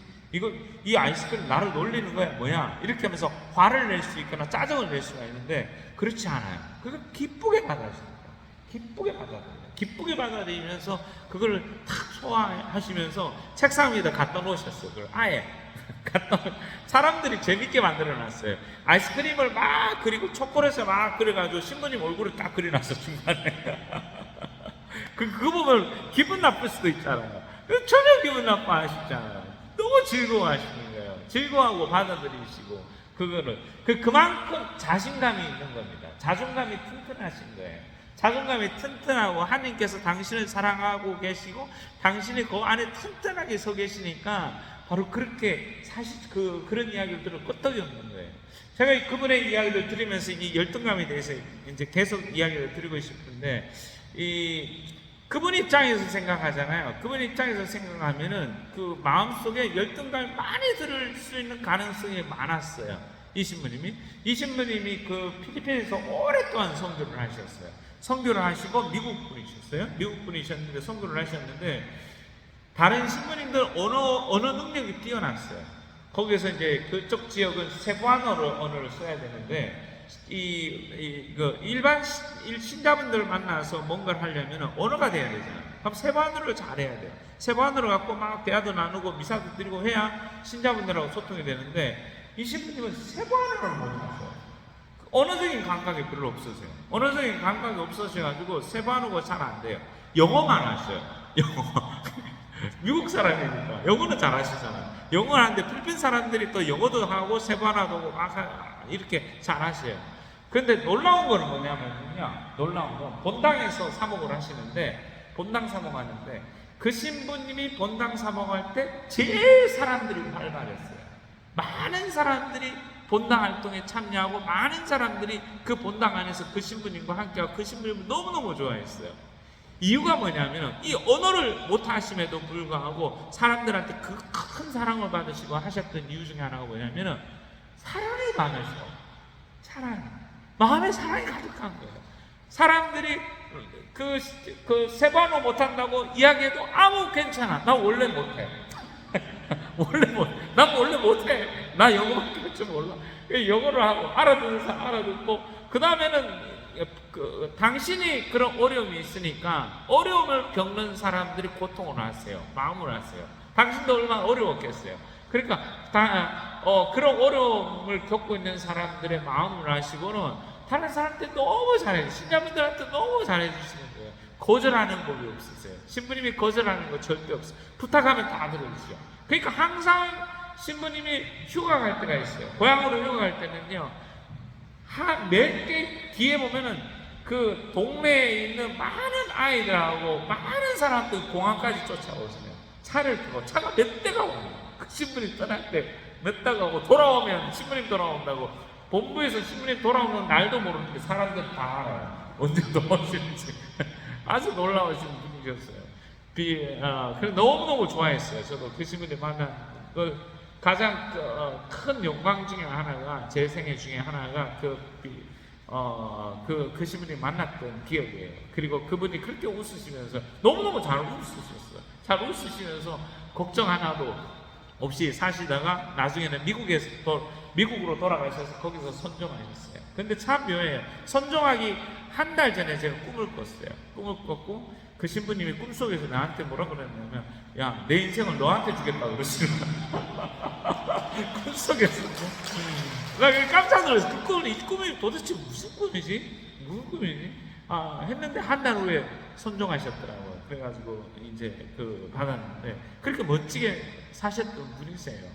이 아이스크림 나를 놀리는 거야 뭐야? 이렇게 하면서 화를 낼 수 있거나 짜증을 낼 수가 있는데 그렇지 않아요. 그걸 기쁘게 받아들여요. 기쁘게 받아들이면서 그걸 탁 소화하시면서 책상 위에다 갖다 놓으셨어요. 그걸 아예 사람들이 재밌게 만들어놨어요. 아이스크림을 막 그리고 초콜릿을 막 그려가지고 신부님 얼굴을 딱 그려놨어 중간에. 그거 보면 기분 나쁠 수도 있잖아요. 전혀 기분 나빠하시잖아요. 너무 즐거워하시는 거예요. 즐거워하고 받아들이시고 그거를 그만큼 자신감이 있는 겁니다. 자존감이 튼튼하신 거예요. 자존감이 튼튼하고 하나님께서 당신을 사랑하고 계시고 당신이 그 안에 튼튼하게 서 계시니까 바로 그렇게 사실 그런 이야기를 들을 끄떡이 없는 거예요. 제가 그분의 이야기를 들으면서 이 열등감에 대해서 이제 계속 이야기를 드리고 싶은데 그분 입장에서 생각하잖아요. 그분 입장에서 생각하면은 그 마음속에 열등감이 많이 들을 수 있는 가능성이 많았어요. 이 신부님이 그 필리핀에서 오랫동안 선교를 하셨어요. 선교를 하시고 미국 분이셨는데 선교를 하셨는데 다른 신부님들 언어 능력이 뛰어났어요. 거기서 이제 그쪽 지역은 세부안어를 써야 되는데 일반 신자분들을 만나서 뭔가를 하려면 언어가 돼야 되잖아요. 그럼 세부안어를 잘해야 돼요. 세부안어를 갖고 막 대화도 나누고 미사도 드리고 해야 신자분들하고 소통이 되는데 이 신부님은 세부안어를 못하세요. 언어적인 감각이 별로 없으세요. 언어적인 감각이 없으셔가지고 세부안어가 잘 안 돼요. 영어만 하셔요. 영어. 미국 사람이니까 영어는 잘 하시잖아요. 영어를 하는데 필리핀 사람들이 또 영어도 하고 세부안어도 하고 막 이렇게 잘 하셔요. 근데 놀라운 거는 뭐냐면요, 놀라운 건 본당에서 사목을 하시는데, 본당 사목하는데 그 신부님이 본당 사목할 때 제일 사람들이 활발했어요. 많은 사람들이 본당 활동에 참여하고 많은 사람들이 그 본당 안에서 그 신부님과 함께하고 그 신부님을 너무너무 좋아했어요. 이유가 뭐냐면 이 언어를 못하심에도 불구하고 사람들한테 그 큰 사랑을 받으시고 하셨던 이유 중에 하나가 뭐냐면 사랑이 많으셔. 마음에 사랑이 가득한 거예요. 사람들이 그 세반호 못한다고 이야기해도 아무 괜찮아. 나 원래 못해. 난 원래 못해. 나 영어밖에 할 줄 몰라. 영어를 하고 알아듣는 사람 알아듣고, 그 다음에는 당신이 그런 어려움이 있으니까 어려움을 겪는 사람들이 고통을 하세요. 마음을 하세요. 당신도 얼마나 어려웠겠어요. 그러니까 그런 어려움을 겪고 있는 사람들의 마음을 하시고는 다른 사람들 너무 잘해요. 신자분들한테 너무 잘해주시는 거예요. 거절하는 법이 없으세요. 신부님이 거절하는 거 절대 없어요. 부탁하면 다 들어주죠. 그러니까 항상 신부님이 휴가 갈 때가 있어요. 고향으로 휴가 갈 때는요, 몇 개 뒤에 보면은 그 동네에 있는 많은 아이들하고 많은 사람들 공항까지 쫓아오시면 차를 타고 차가 몇 대가 옵니다. 그 신부님 떠날 때 몇 대가 오고 돌아오면 신부님 돌아온다고, 본부에서 신부님 돌아오는 날도 모르는데 사람들 다 알아요. 언제 돌아오시는지. 아주 놀라우신 분이셨어요. 그래서 너무너무 좋아했어요. 저도 그 신부님 만난 가장 큰 영광 중에 하나가, 제 생애 중에 하나가 그 신부님 만났던 기억이에요. 그리고 그분이 그렇게 웃으시면서 너무너무 잘 웃으셨어요. 잘 웃으시면서 걱정 하나도 없이 사시다가 나중에는 미국으로 돌아가셔서 거기서 선종하셨어요. 근데 참 묘해요. 선종하기 한 달 전에 제가 꿈을 꿨어요. 꿈을 꿨고 그 신부님이 꿈속에서 나한테 뭐라 그랬냐면, 야, 내 인생을 너한테 주겠다 그러시는 거야. 꿈속에서. 나 깜짝 놀랐어. 이 꿈이 도대체 무슨 꿈이지? 무슨 꿈이지? 했는데 한 달 후에 선종하셨더라고요. 그래가지고 이제 받았는데, 그렇게 멋지게 사셨던 분이세요.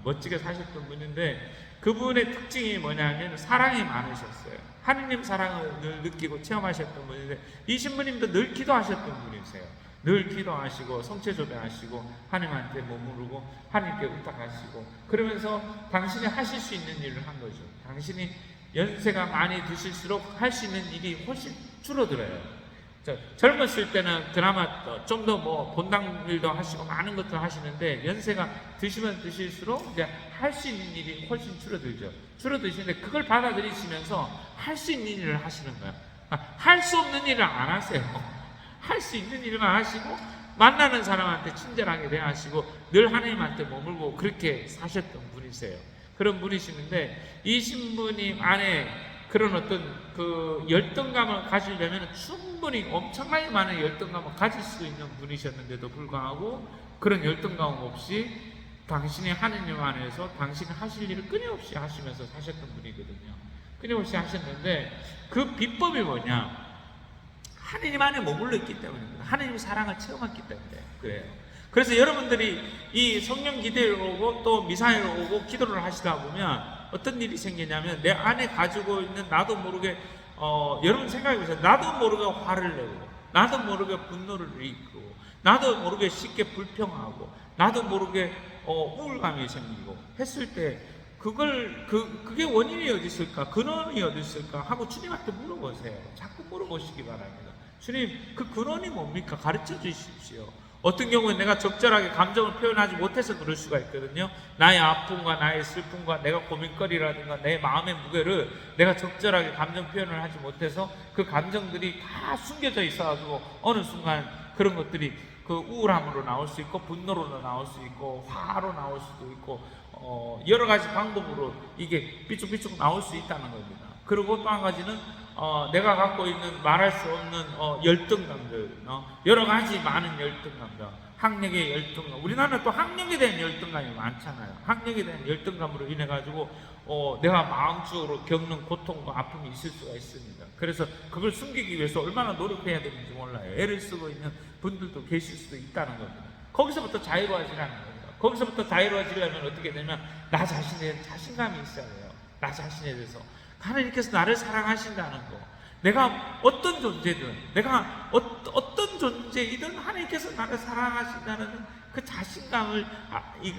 멋지게 사셨던 분인데, 그분의 특징이 뭐냐면 사랑이 많으셨어요. 하느님 사랑을 늘 느끼고 체험하셨던 분인데, 이 신부님도 늘 기도하셨던 분이세요. 늘 기도하시고 성체조배하시고 하느님한테 머무르고 하느님께 부탁하시고, 그러면서 당신이 하실 수 있는 일을 한 거죠. 당신이 연세가 많이 드실수록 할 수 있는 일이 훨씬 줄어들어요. 젊었을 때는 그나마 좀 더 본당 일도 하시고 많은 것도 하시는데, 연세가 드시면 드실수록 이제 할 수 있는 일이 훨씬 줄어드시는데, 그걸 받아들이시면서 할 수 있는 일을 하시는 거야. 할 수 없는 일을 안 하세요. 할 수 있는 일만 하시고, 만나는 사람한테 친절하게 대하시고 늘 하나님한테 머물고 그렇게 사셨던 분이세요. 그런 분이시는데, 이 신부님 안에 그런 어떤 열등감을 가지려면 충분히 엄청나게 많은 열등감을 가질 수 있는 분이셨는데도 불구하고 그런 열등감 없이 당신이 하느님 안에서 당신이 하실 일을 끊임없이 하시면서 사셨던 분이거든요. 끊임없이 하셨는데, 그 비법이 뭐냐? 하느님 안에 머물러 있기 때문입니다. 하느님 사랑을 체험했기 때문에 그래요. 그래서 여러분들이 이 성령 기도를 오고 또 미사를 오고 기도를 하시다 보면 어떤 일이 생기냐면, 내 안에 가지고 있는 나도 모르게 여러분 생각해 보세요. 나도 모르게 화를 내고, 나도 모르게 분노를 일으키고, 나도 모르게 쉽게 불평하고, 나도 모르게 우울감이 생기고 했을 때, 그게 원인이 어디 있을까? 근원이 어디 있을까? 하고 주님한테 물어보세요. 자꾸 물어보시기 바랍니다. 주님, 그 근원이 뭡니까? 가르쳐 주십시오. 어떤 경우는 내가 적절하게 감정을 표현하지 못해서 그럴 수가 있거든요. 나의 아픔과 나의 슬픔과 내가 고민거리라든가 내 마음의 무게를 내가 적절하게 감정 표현을 하지 못해서 그 감정들이 다 숨겨져 있어가지고 어느 순간 그런 것들이 우울함으로 나올 수 있고, 분노로 나올 수 있고, 화로 나올 수도 있고, 여러 가지 방법으로 이게 삐쭉삐쭉 나올 수 있다는 겁니다. 그리고 또 한 가지는 내가 갖고 있는 말할 수 없는 열등감들, 여러 가지 많은 열등감들, 학력의 열등감. 우리나라는 또 학력에 대한 열등감이 많잖아요. 학력에 대한 열등감으로 인해 가지고 내가 마음적으로 겪는 고통과 아픔이 있을 수가 있습니다. 그래서 그걸 숨기기 위해서 얼마나 노력해야 되는지 몰라요. 애를 쓰고 있는 분들도 계실 수도 있다는 겁니다. 거기서부터 자유로워지라는 겁니다. 거기서부터 자유로워지려면 어떻게 되면 나 자신에 자신감이 있어야 돼요. 나 자신에 대해서. 하나님께서 나를 사랑하신다는 거, 내가 어떤 존재든, 내가 어떤 존재이든 하나님께서 나를 사랑하신다는 그 자신감을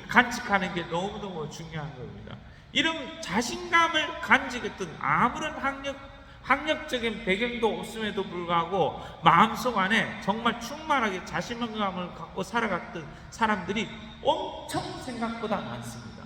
간직하는 게 너무너무 중요한 겁니다. 이런 자신감을 간직했던 아무런 학력적인 배경도 없음에도 불구하고 마음속 안에 정말 충만하게 자신감을 갖고 살아갔던 사람들이 엄청 생각보다 많습니다.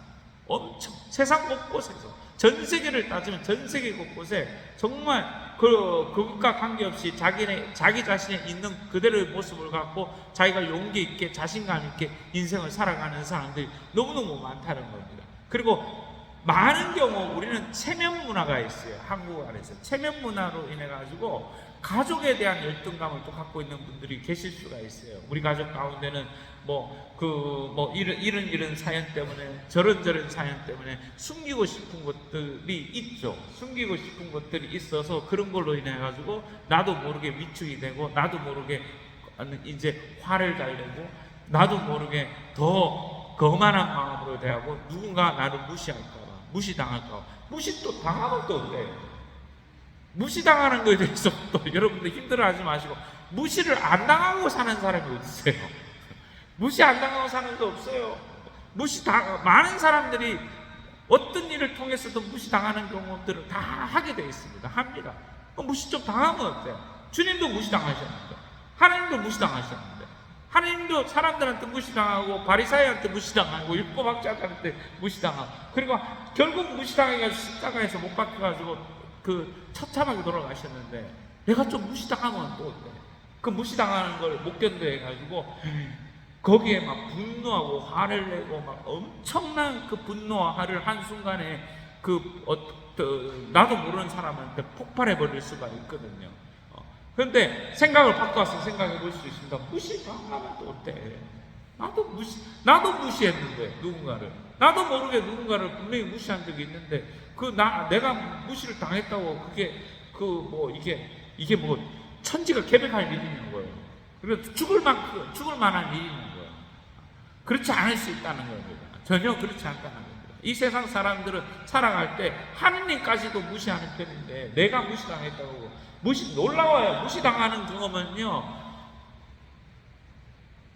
엄청 세상 곳곳에서, 전 세계를 따지면 전 세계 곳곳에 정말 그것과 관계없이 자기 자신의 있는 그대로의 모습을 갖고 자기가 용기 있게 자신감 있게 인생을 살아가는 사람들이 너무너무 많다는 겁니다. 그리고 많은 경우 우리는 체면 문화가 있어요. 한국 안에서 체면 문화로 인해 가지고 가족에 대한 열등감을 또 갖고 있는 분들이 계실 수가 있어요. 우리 가족 가운데는 이런 사연 때문에 저런 사연 때문에 숨기고 싶은 것들이 있죠. 숨기고 싶은 것들이 있어서 그런 걸로 인해 가지고 나도 모르게 위축이 되고, 나도 모르게 이제 화를 잘 내고, 나도 모르게 더 거만한 마음으로 대하고, 누군가 나를 무시할까봐, 무시당할까봐. 무시 또 당하면 또 어때요? 무시당하는 거에 대해서 또 여러분들 힘들어하지 마시고, 무시를 안 당하고 사는 사람이 어디 있어요? 무시 안 당하고 사는 게 없어요. 많은 사람들이 어떤 일을 통해서도 무시당하는 경우들을 다 하게 되어 있습니다. 합니다. 무시 좀 당하면 어때요? 주님도 무시당하셨는데, 하나님도 무시당하셨는데, 하나님도 사람들한테 무시당하고, 바리사이한테 무시당하고, 율법학자들한테 무시당하고, 그리고 결국 무시당해가지고 십자가에서 못 박혀가지고 그 처참하게 돌아가셨는데, 내가 좀 무시당하면 또 어때? 그 무시당하는 걸 못 견뎌해가지고 거기에 막 분노하고 화를 내고, 막 엄청난 그 분노와 화를 한순간에 나도 모르는 사람한테 폭발해 버릴 수가 있거든요. 그런데 생각을 바꿔서 생각해 볼 수 있습니다. 무시당하면 또 어때? 나도 무시했는데, 누군가를, 나도 모르게 누군가를 분명히 무시한 적이 있는데, 내가 무시를 당했다고 이게 천지가 개벽할 일이 있는 거예요. 그래서 죽을 만한 일이 있는 거예요. 그렇지 않을 수 있다는 겁니다. 전혀 그렇지 않다는 겁니다. 이 세상 사람들은 살아갈 때 하느님까지도 무시하는 편인데, 내가 무시당했다고 놀라워요. 무시당하는 경험은요,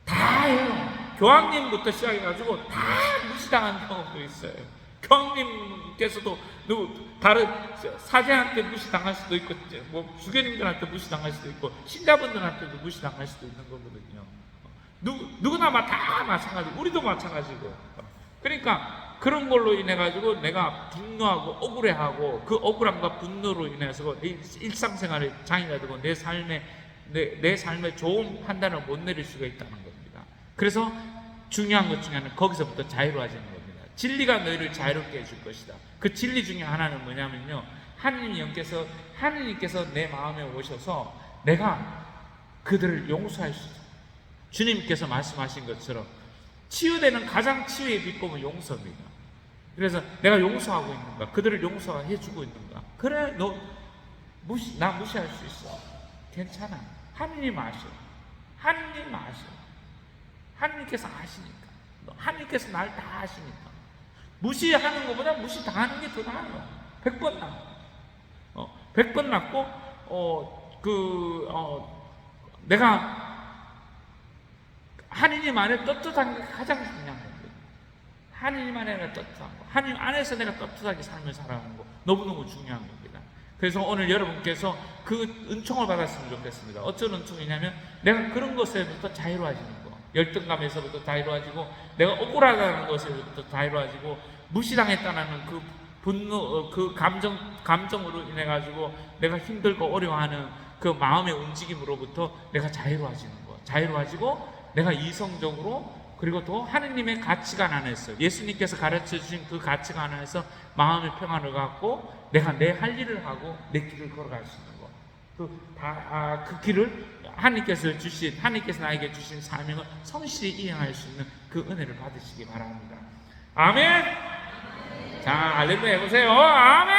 다 해요. 교황님부터 시작해가지고 다 무시당한 경험도 있어요. 교황님께서도 다른 사제한테 무시당할 수도 있고, 주교님들한테 무시당할 수도 있고, 신자분들한테도 무시당할 수도 있는 거거든요. 누구나 다 마찬가지고, 우리도 마찬가지고. 그러니까 그런 걸로 인해 가지고 내가 분노하고 억울해하고, 그 억울함과 분노로 인해서 일상생활에 장애가 되고 내 삶에 좋은 판단을 못 내릴 수가 있다는 겁니다. 그래서 중요한 것 중에 하나는 거기서부터 자유로워지는 겁니다. 진리가 너희를 자유롭게 해줄 것이다. 그 진리 중에 하나는 뭐냐면요, 하느님께서 내 마음에 오셔서 내가 그들을 용서할 수 있다. 주님께서 말씀하신 것처럼 치유되는 가장 치유의 비법은 용서입니다. 그래서 내가 용서하고 있는가, 그들을 용서해주고 있는가, 그래, 나 무시할 수 있어, 괜찮아. 하느님 아셔. 하느님께서 아시니까, 하느님께서 날 다 아시니까. 무시하는 것보다 무시당하는 게 더 나아요. 100번 낫고, 100번 낫고, 내가 하느님 안에 떳떳한 게 가장 중요한 겁니다. 하느님 안에 내가 떳떳한 거, 하느님 안에서 내가 떳떳하게 삶을 살아가는 거 너무너무 중요한 겁니다. 그래서 오늘 여러분께서 그 은총을 받았으면 좋겠습니다. 어떤 은총이냐면, 내가 그런 것에부터 자유로워지는 거, 열등감에서부터 자유로워지고, 내가 억울하다는 것에부터 자유로워지고, 무시당했다는 그 분노, 그 감정으로 인해 가지고 내가 힘들고 어려워하는 그 마음의 움직임으로부터 내가 자유로워지는 거, 자유로워지고, 내가 이성적으로, 그리고 또 하느님의 가치관 안에서, 예수님께서 가르쳐 주신 그 가치관 안에서 마음의 평안을 갖고 내가 내 할 일을 하고 내 길을 걸어갈 수 있는 거, 그 길을 하느님께서 나에게 주신 사명을 성실히 이행할 수 있는 그 은혜를 받으시기 바랍니다. 아멘. 자, 할렐루야 해보세요. 아멘.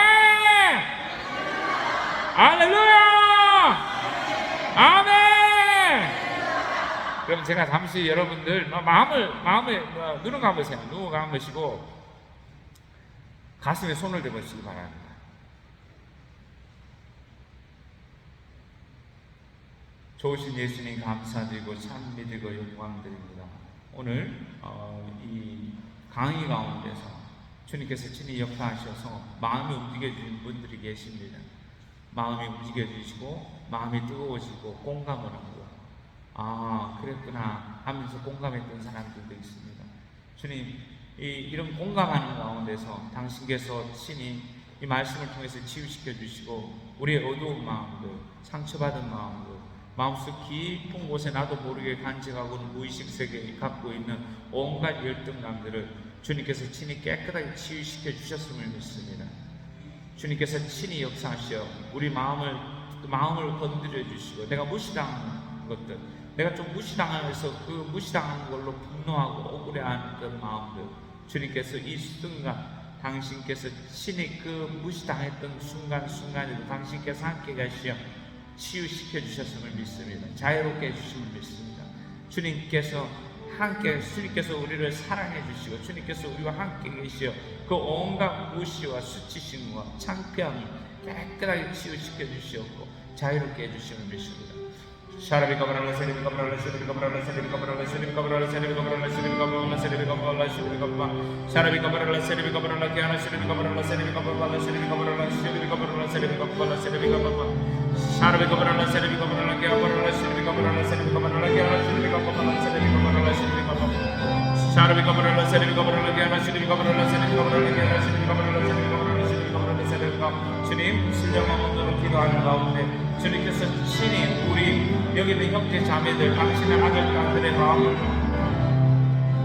할렐루야. 아멘. 그럼 제가 잠시 여러분들 마음에 눈을 감으세요. 눈을 감으시고 가슴에 손을 대보시기 바랍니다. 좋으신 예수님 감사드리고 참 믿고 영광드립니다. 오늘 이 강의 가운데서 주님께서 친히 역사하셔서 마음이 움직여지는 분들이 계십니다. 마음이 움직여지시고 마음이 뜨거워지고 공감을 하고 아 그랬구나 하면서 공감했던 사람들도 있습니다. 주님 이런 공감하는 가운데서 당신께서 친히 이 말씀을 통해서 치유시켜 주시고 우리의 어두운 마음들, 상처받은 마음들, 마음속 깊은 곳에 나도 모르게 간직하고는 무의식 세계에 갖고 있는 온갖 열등감들을 주님께서 친히 깨끗하게 치유시켜 주셨음을 믿습니다. 주님께서 친히 역사하셔 우리 마음을 건드려 주시고 내가 무시당한 것들, 내가 좀 무시당해서 그 무시당한 걸로 분노하고 억울해하는 마음들 주님께서 이 순간 당신께서 친히 그 무시당했던 순간에도 당신께서 함께 가시어 치유시켜 주셨음을 믿습니다. 자유롭게 해주심을 믿습니다. 주님께서 우리를 사랑해 주시고 주님께서 우리와 함께 계시어 그 온갖 무시와 수치심과 창피함을 깨끗하게 치유시켜 주시었고 자유롭게 해주심을 믿습니다. Shara bika barala seri bika barala seri bika barala seri bika barala seri bika barala seri bika barala seri bika barala seri bika barala seri bika barala Shara bika barala seri bika barala kiana seri bika barala seri bika barala seri bika barala seri bika barala seri bika barala seri bika barala Shara bika barala seri bika barala kiana barala seri bika barala seri bika barala kiana seri bika barala seri bika barala seri bika barala Shara bika barala seri bika barala kiana seri bika barala seri bika barala kiana seri bika barala seri bika barala seri bika barala seri bika 주님 신령한 온도로 기도하는 가운데 주님께서 친히 우리 여기 있는 형제 자매들 당신의 아들들의 마음을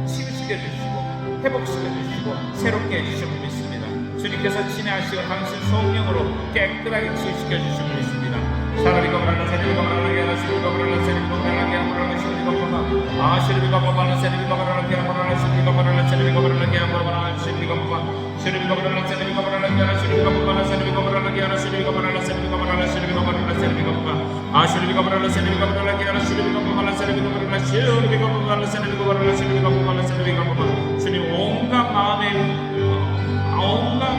치유시켜 주시고 회복시켜 주시고 새롭게 해주심을 믿습니다. 주님께서 친히 하시고 당신 성령으로 깨끗하게 치유시켜 주심을 믿습니다. 사라비가 말하는 세리비가 말하는 게아라 시리비가 말하는 세리비가 말하는 게아라 말하는 시리비가 말하는 아 시리비가 말하는 세리비가 말하는 게아라 말하는 시리비가 말하는 세리비가 말하는 게아라 말하는 시리비가 말하는 시리비가 말하는 세리비가 말하는 게아라 시리비가 말하는 세리비가 말하는 게아라 시리비가 말하는 세리비가 말하는 시리비가 말하는 세리비가 말하는 아 시리비가 말하는 세리비가 말하는 게아라 시리비가 말하는 세리비가 말하는 시리비가 말하는 세리비가 말하는 시리비가 말하는 세리비가 말하는 주님 온갖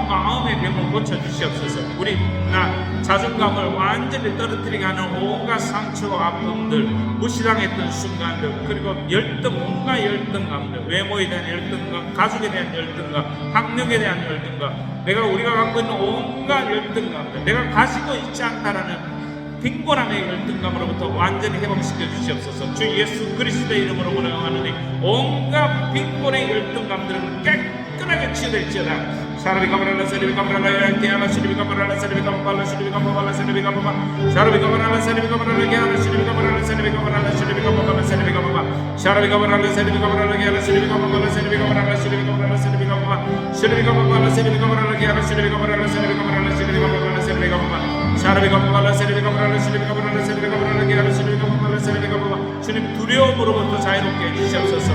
마음의 병을 고쳐주시옵소서. 우리 자존감을 완전히 떨어뜨리게 하는 온갖 상처와 아픔들, 무시당했던 순간들, 그리고 온갖 열등감들, 외모에 대한 열등감, 가족에 대한 열등감, 학력에 대한 열등감, 우리가 갖고 있는 온갖 열등감들, 내가 가지고 있지 않다라는 빈곤함의 열등감으로부터 완전히 회복시켜 주시옵소서. 주 예수 그리스도의 이름으로 고백하노니 온갖 빈곤의 열등감들은 깨끗하게 치유될지어다. Shara bika barala seri bika barala kiana shiri bika barala seri bika barala shiri bika barala seri bika barala Shara bika barala seri bika barala kiana shiri bika barala seri bika barala shiri bika barala seri bika barala Shara bika barala seri bika barala kiana shiri bika barala seri bika barala shiri bika barala seri bika barala Shiri bika barala seri bika barala kiana shiri bika barala seri bika barala shiri bika barala seri bika barala Shara bika barala seri bika barala shiri bika barala seri bika barala kiana shiri bika barala seri bika barala 주님 두려움으로부터 자유롭게 해주시옵소서.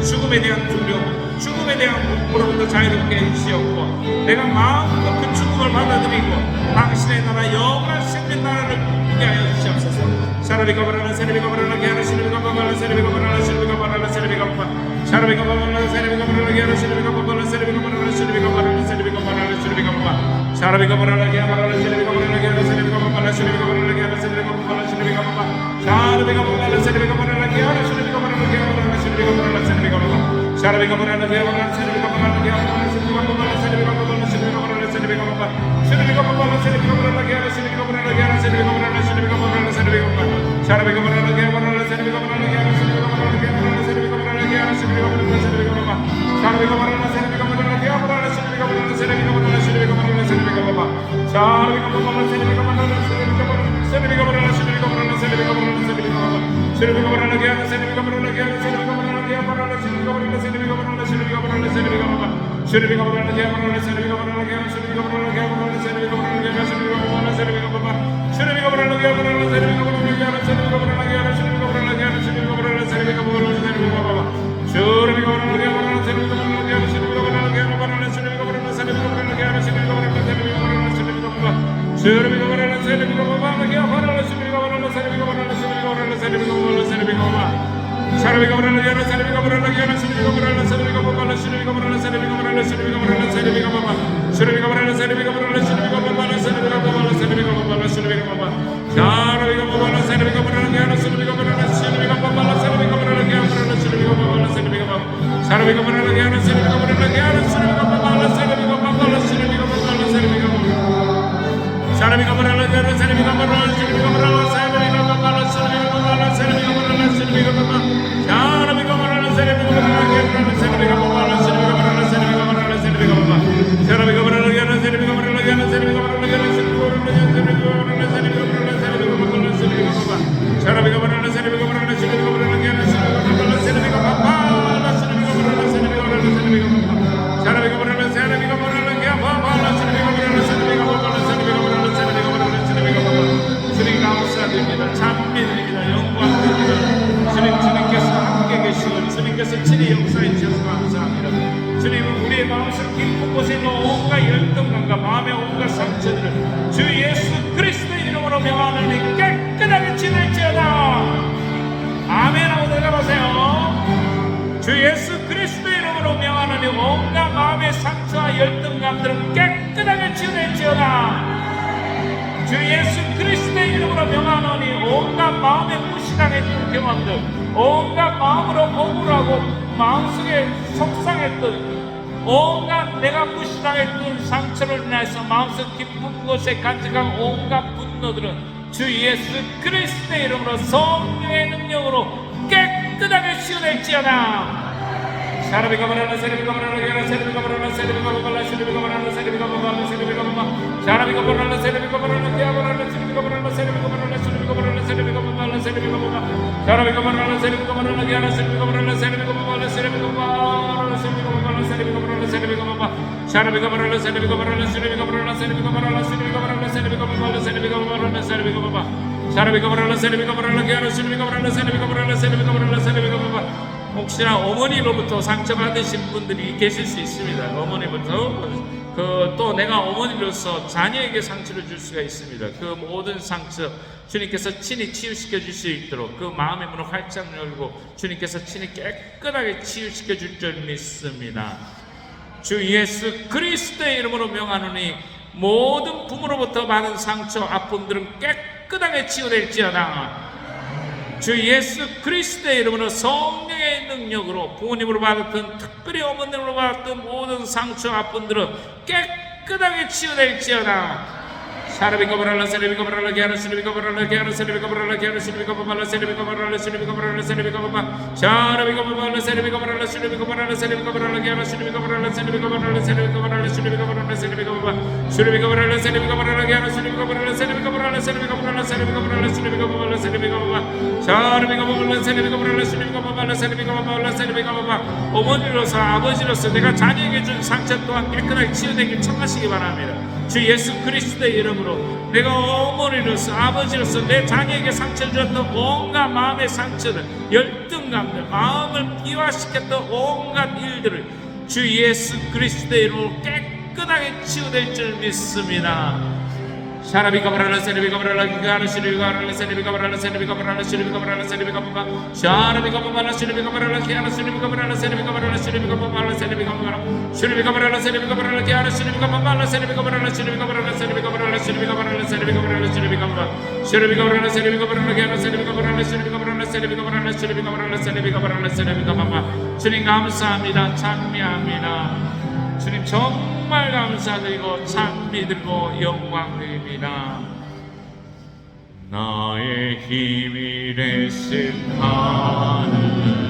죽음에 대한 두려움, 죽음에 대한 공포로부터 자유롭게 해주시옵고 내가 마음껏 그 죽음을 받아들이고 당신의 나라 영원한 생명 나라를 누리게 하여 주시옵소서. 샤라비가 바라라 세르비가 바라라 게하라 시르비가 바라라 세르비가 바라라 시르비가 바라라 세르비가 바라라 샤라비가 바라라 세르비가 바라라 게하라 시르비가 바라라 세르비가 바라라 시르비가 바라라 세르비가 바라라 시르비가 바라라 샤라비가 바라라 게하라 바라라 시르비가 바라라 게하라 시르비가 바라라 시르비가 바라라 게하라 시르비가 바라라 시르비가 바라라 샤라비가 바라라 세르비가 바라라 게하라 시르비가 바라라 게하라 시르비가 바라라 시르비가 바라라 샤라비가 바라라 게하라 시르비가 바라라 게하라 시르비가 바라라 시르비가 바라라 시르비가 바라라 시르비가 바라라 시르비가 바라라 시르비가 바라라 게하라 시르비가 바라라 게하라 시르비가 바라라 시르비가 바라라 시르비가 바라라 샤라비가 바라라 게하라 바라라 시르비가 바라라 게하라 시르비가 바라라 게하라 시르비가 바라라 게하라 시르비가 바라라 시르비가 바라라 샤라비가 바라라 시르비가 바라라 게하라 바라라 시르비가 바라라 시르비가 바라라 시르비가 바라라 시르비가 바라라 샤라비가 바라라 시르비가 바라라 시르비가 바라라 시르비가 바라라 시르비가 바라라 시르비가 바라라 시르비가 바라라 시르비가 바라라 게하라 시르비가 바라라 게하라 시르비가 바라라 게하라 바라라 시르비가 바라라 시르비가 바라라 시르비가 바라라 시르비가 바라라 시르비가 바라라 게하라 바라라 시르비가 바라라 게하라 시르비가 바라라 게하라 바라라 시르비가 바라라 게하라 시르비가 바라라 시르비가 바라라 시르비가 바라라 게하라 바라라 시르비가 바라라 게하라 시르비가 바라라 게하라 시르비가 바라라 게하라 시르비가 바라라 시르비가 바라라 시르비가 바라라 시르비가 바라라 게하라 바라라 시르비가 바라라 게하라 시르비가 바라라 게하라 바라라 시르비가 바라라 시르비가 바라라 게하라 시르비가 바라라 시르비가 바라라 시르비가 바라라 시르비가 바라라 시르비가 바라라 게하라 바라라 시르비가 바라라 시르비가 바라라 시르비가 바라라 시르비가 바라라 시르비가 바라라 샤라비가 바라라 게하라 시르비가 바라라 게하라 시르비가 바라라 시르비가 바라라 시르비가 바라라 시르비가 바라라 시르비가 바라라 시르비가 바라라 시르비가 바라라 시르비가 바라라 시르비가 바라라 시르비가 바라라 시르비가 바라라 시르비가 바라라 샤라비가 바라라 시르비가 바라라 게하라 시르비가 바라라 열등감과 마음의 온갖 상처들을 주 예수 그리스도의 이름으로 명하노니 깨끗하게 치울지어다. 아멘 하고 대답하세요. 주 예수 그리스도의 이름으로 명하노니 온갖 마음의 상처와 열등감들은 깨끗하게 치워낼지어다. 주 예수 그리스도의 이름으로 명하노니 온갖 마음에 무시당했던 경험들, 온갖 마음으로 억울하고 마음속에 속상했던 온갖 내가 무시당했던 상처를 인해서 마음속 깊은 곳에 간직한 온갖 분노들은 주 예수 그리스도의 이름으로 성령의 능력으로 깨끗하게 치워낼지어다. 샤라비가 말하는 세르비가 말하는 게라 세르비가 말하는 세르비가 말하는 세르비가 말하는 세르비가 말하는 세르비가 말하는 샤라비가 말하는 세르비가 말하는 게야 말하는 세르비가 말하는 세르비가 말하는 세르비가 말하는 세르비가 말하는 세르비가 말하는 샤라비가 말하는 세르비가 말하는 게야 세르비가 말하는 세르비가 말하는 세르비가 말하는 세르비가 말하는 세르비가 말하는 세르비가 말하는 샤라비가 말하는 세르비가 말하는 세르비가 말하는 세르비가 말하는 세르비가 말하는 세르비가 말하는 세르비가 말하는 세르비가 말하는 샤라비가 말하는 세르비가 말하는 게야 세르비가 말하는 세르비가 말하는 세르비가 말하는 세르비가 말하는 혹시나 어머니로부터 상처받으신 분들이 계실 수 있습니다. 어머니부터 또 내가 어머니로서 자녀에게 상처를 줄 수가 있습니다. 그 모든 상처 주님께서 친히 치유시켜 줄 수 있도록 그 마음의 문을 활짝 열고 주님께서 친히 깨끗하게 치유시켜 줄 줄 믿습니다. 주 예수 그리스도의 이름으로 명하노니 모든 부모로부터 받은 상처 아픔들은 깨끗하게 치유될지어다. 주 예수 그리스도의 이름으로 성령의 능력으로 부모님으로 받았던 특별히 어머님으로 받았던 모든 상처 아픔들은 깨끗하게 치유될지어다. 샤르비가 바랄라 세르비가 바랄라 게하라 세르비가 바랄라 게하라 세르비가 바랄라 게하라 세르비가 바랄라 세르비가 바랄라 세르비가 바랄라 세르비가 바랄라 샤르비가 바랄라 세르비가 바랄라 세르비가 바랄라 세르비가 바랄라 게하라 세르비가 바랄라 세르비가 바랄라 세르비가 바랄라 세르비가 바랄라 세르비가 바랄라 슈르비가 바랄라 세르비가 바랄라 게하라 세르비가 바랄라 세르비가 바랄라 세르비가 바랄라 세르비가 바랄라 세르비가 바랄라 세르비가 바랄라 샤르비가 바랄라 세르비가 바랄라 세르비가 바랄라 세르비가 바랄라 세르비가 바랄라 어머니로서 아버지로서 내가 자녀에게 준 상처 또한 깨끗하게 치유되길 청하시기 바랍니다. 주 예수 그리스도의 이름으로 내가 어머니로서 아버지로서 내 자녀에게 상처를 줬던 온갖 마음의 상처들, 열등감들, 마음을 비화시켰던 온갖 일들을 주 예수 그리스도의 이름으로 깨끗하게 치유될 줄 믿습니다. 샤라비가 바랄라 세르비가 바랄라 기가라 시르비가 바랄라 세르비가 바랄라 세르비가 바랄라 시르비가 바랄라 세르비가 바바 샤라비가 바랄라 시르비가 바랄라 기가라 시르비가 바랄라 세르비가 바랄라 시르비가 바랄라 세르비가 바랄라 시르비가 바랄라 세르비가 바랄라 기가라 시르비가 바랄라 세르비가 바랄라 시르비가 바랄라 세르비가 바랄라 시르비가 바랄라 세르비가 바랄라 시르비가 바랄라 시르비가 바랄라 세르비가 바랄라 기가라 세르비가 바랄라 시르비가 바랄라 세르비가 바랄라 시르비가 바랄라 세르비가 바랄라 세르비가 바바 주님 감사합니다. 찬미합니다. 주님 정말 감사드리고 찬미드리고 영광드립니다. 나의 힘이 되신 하늘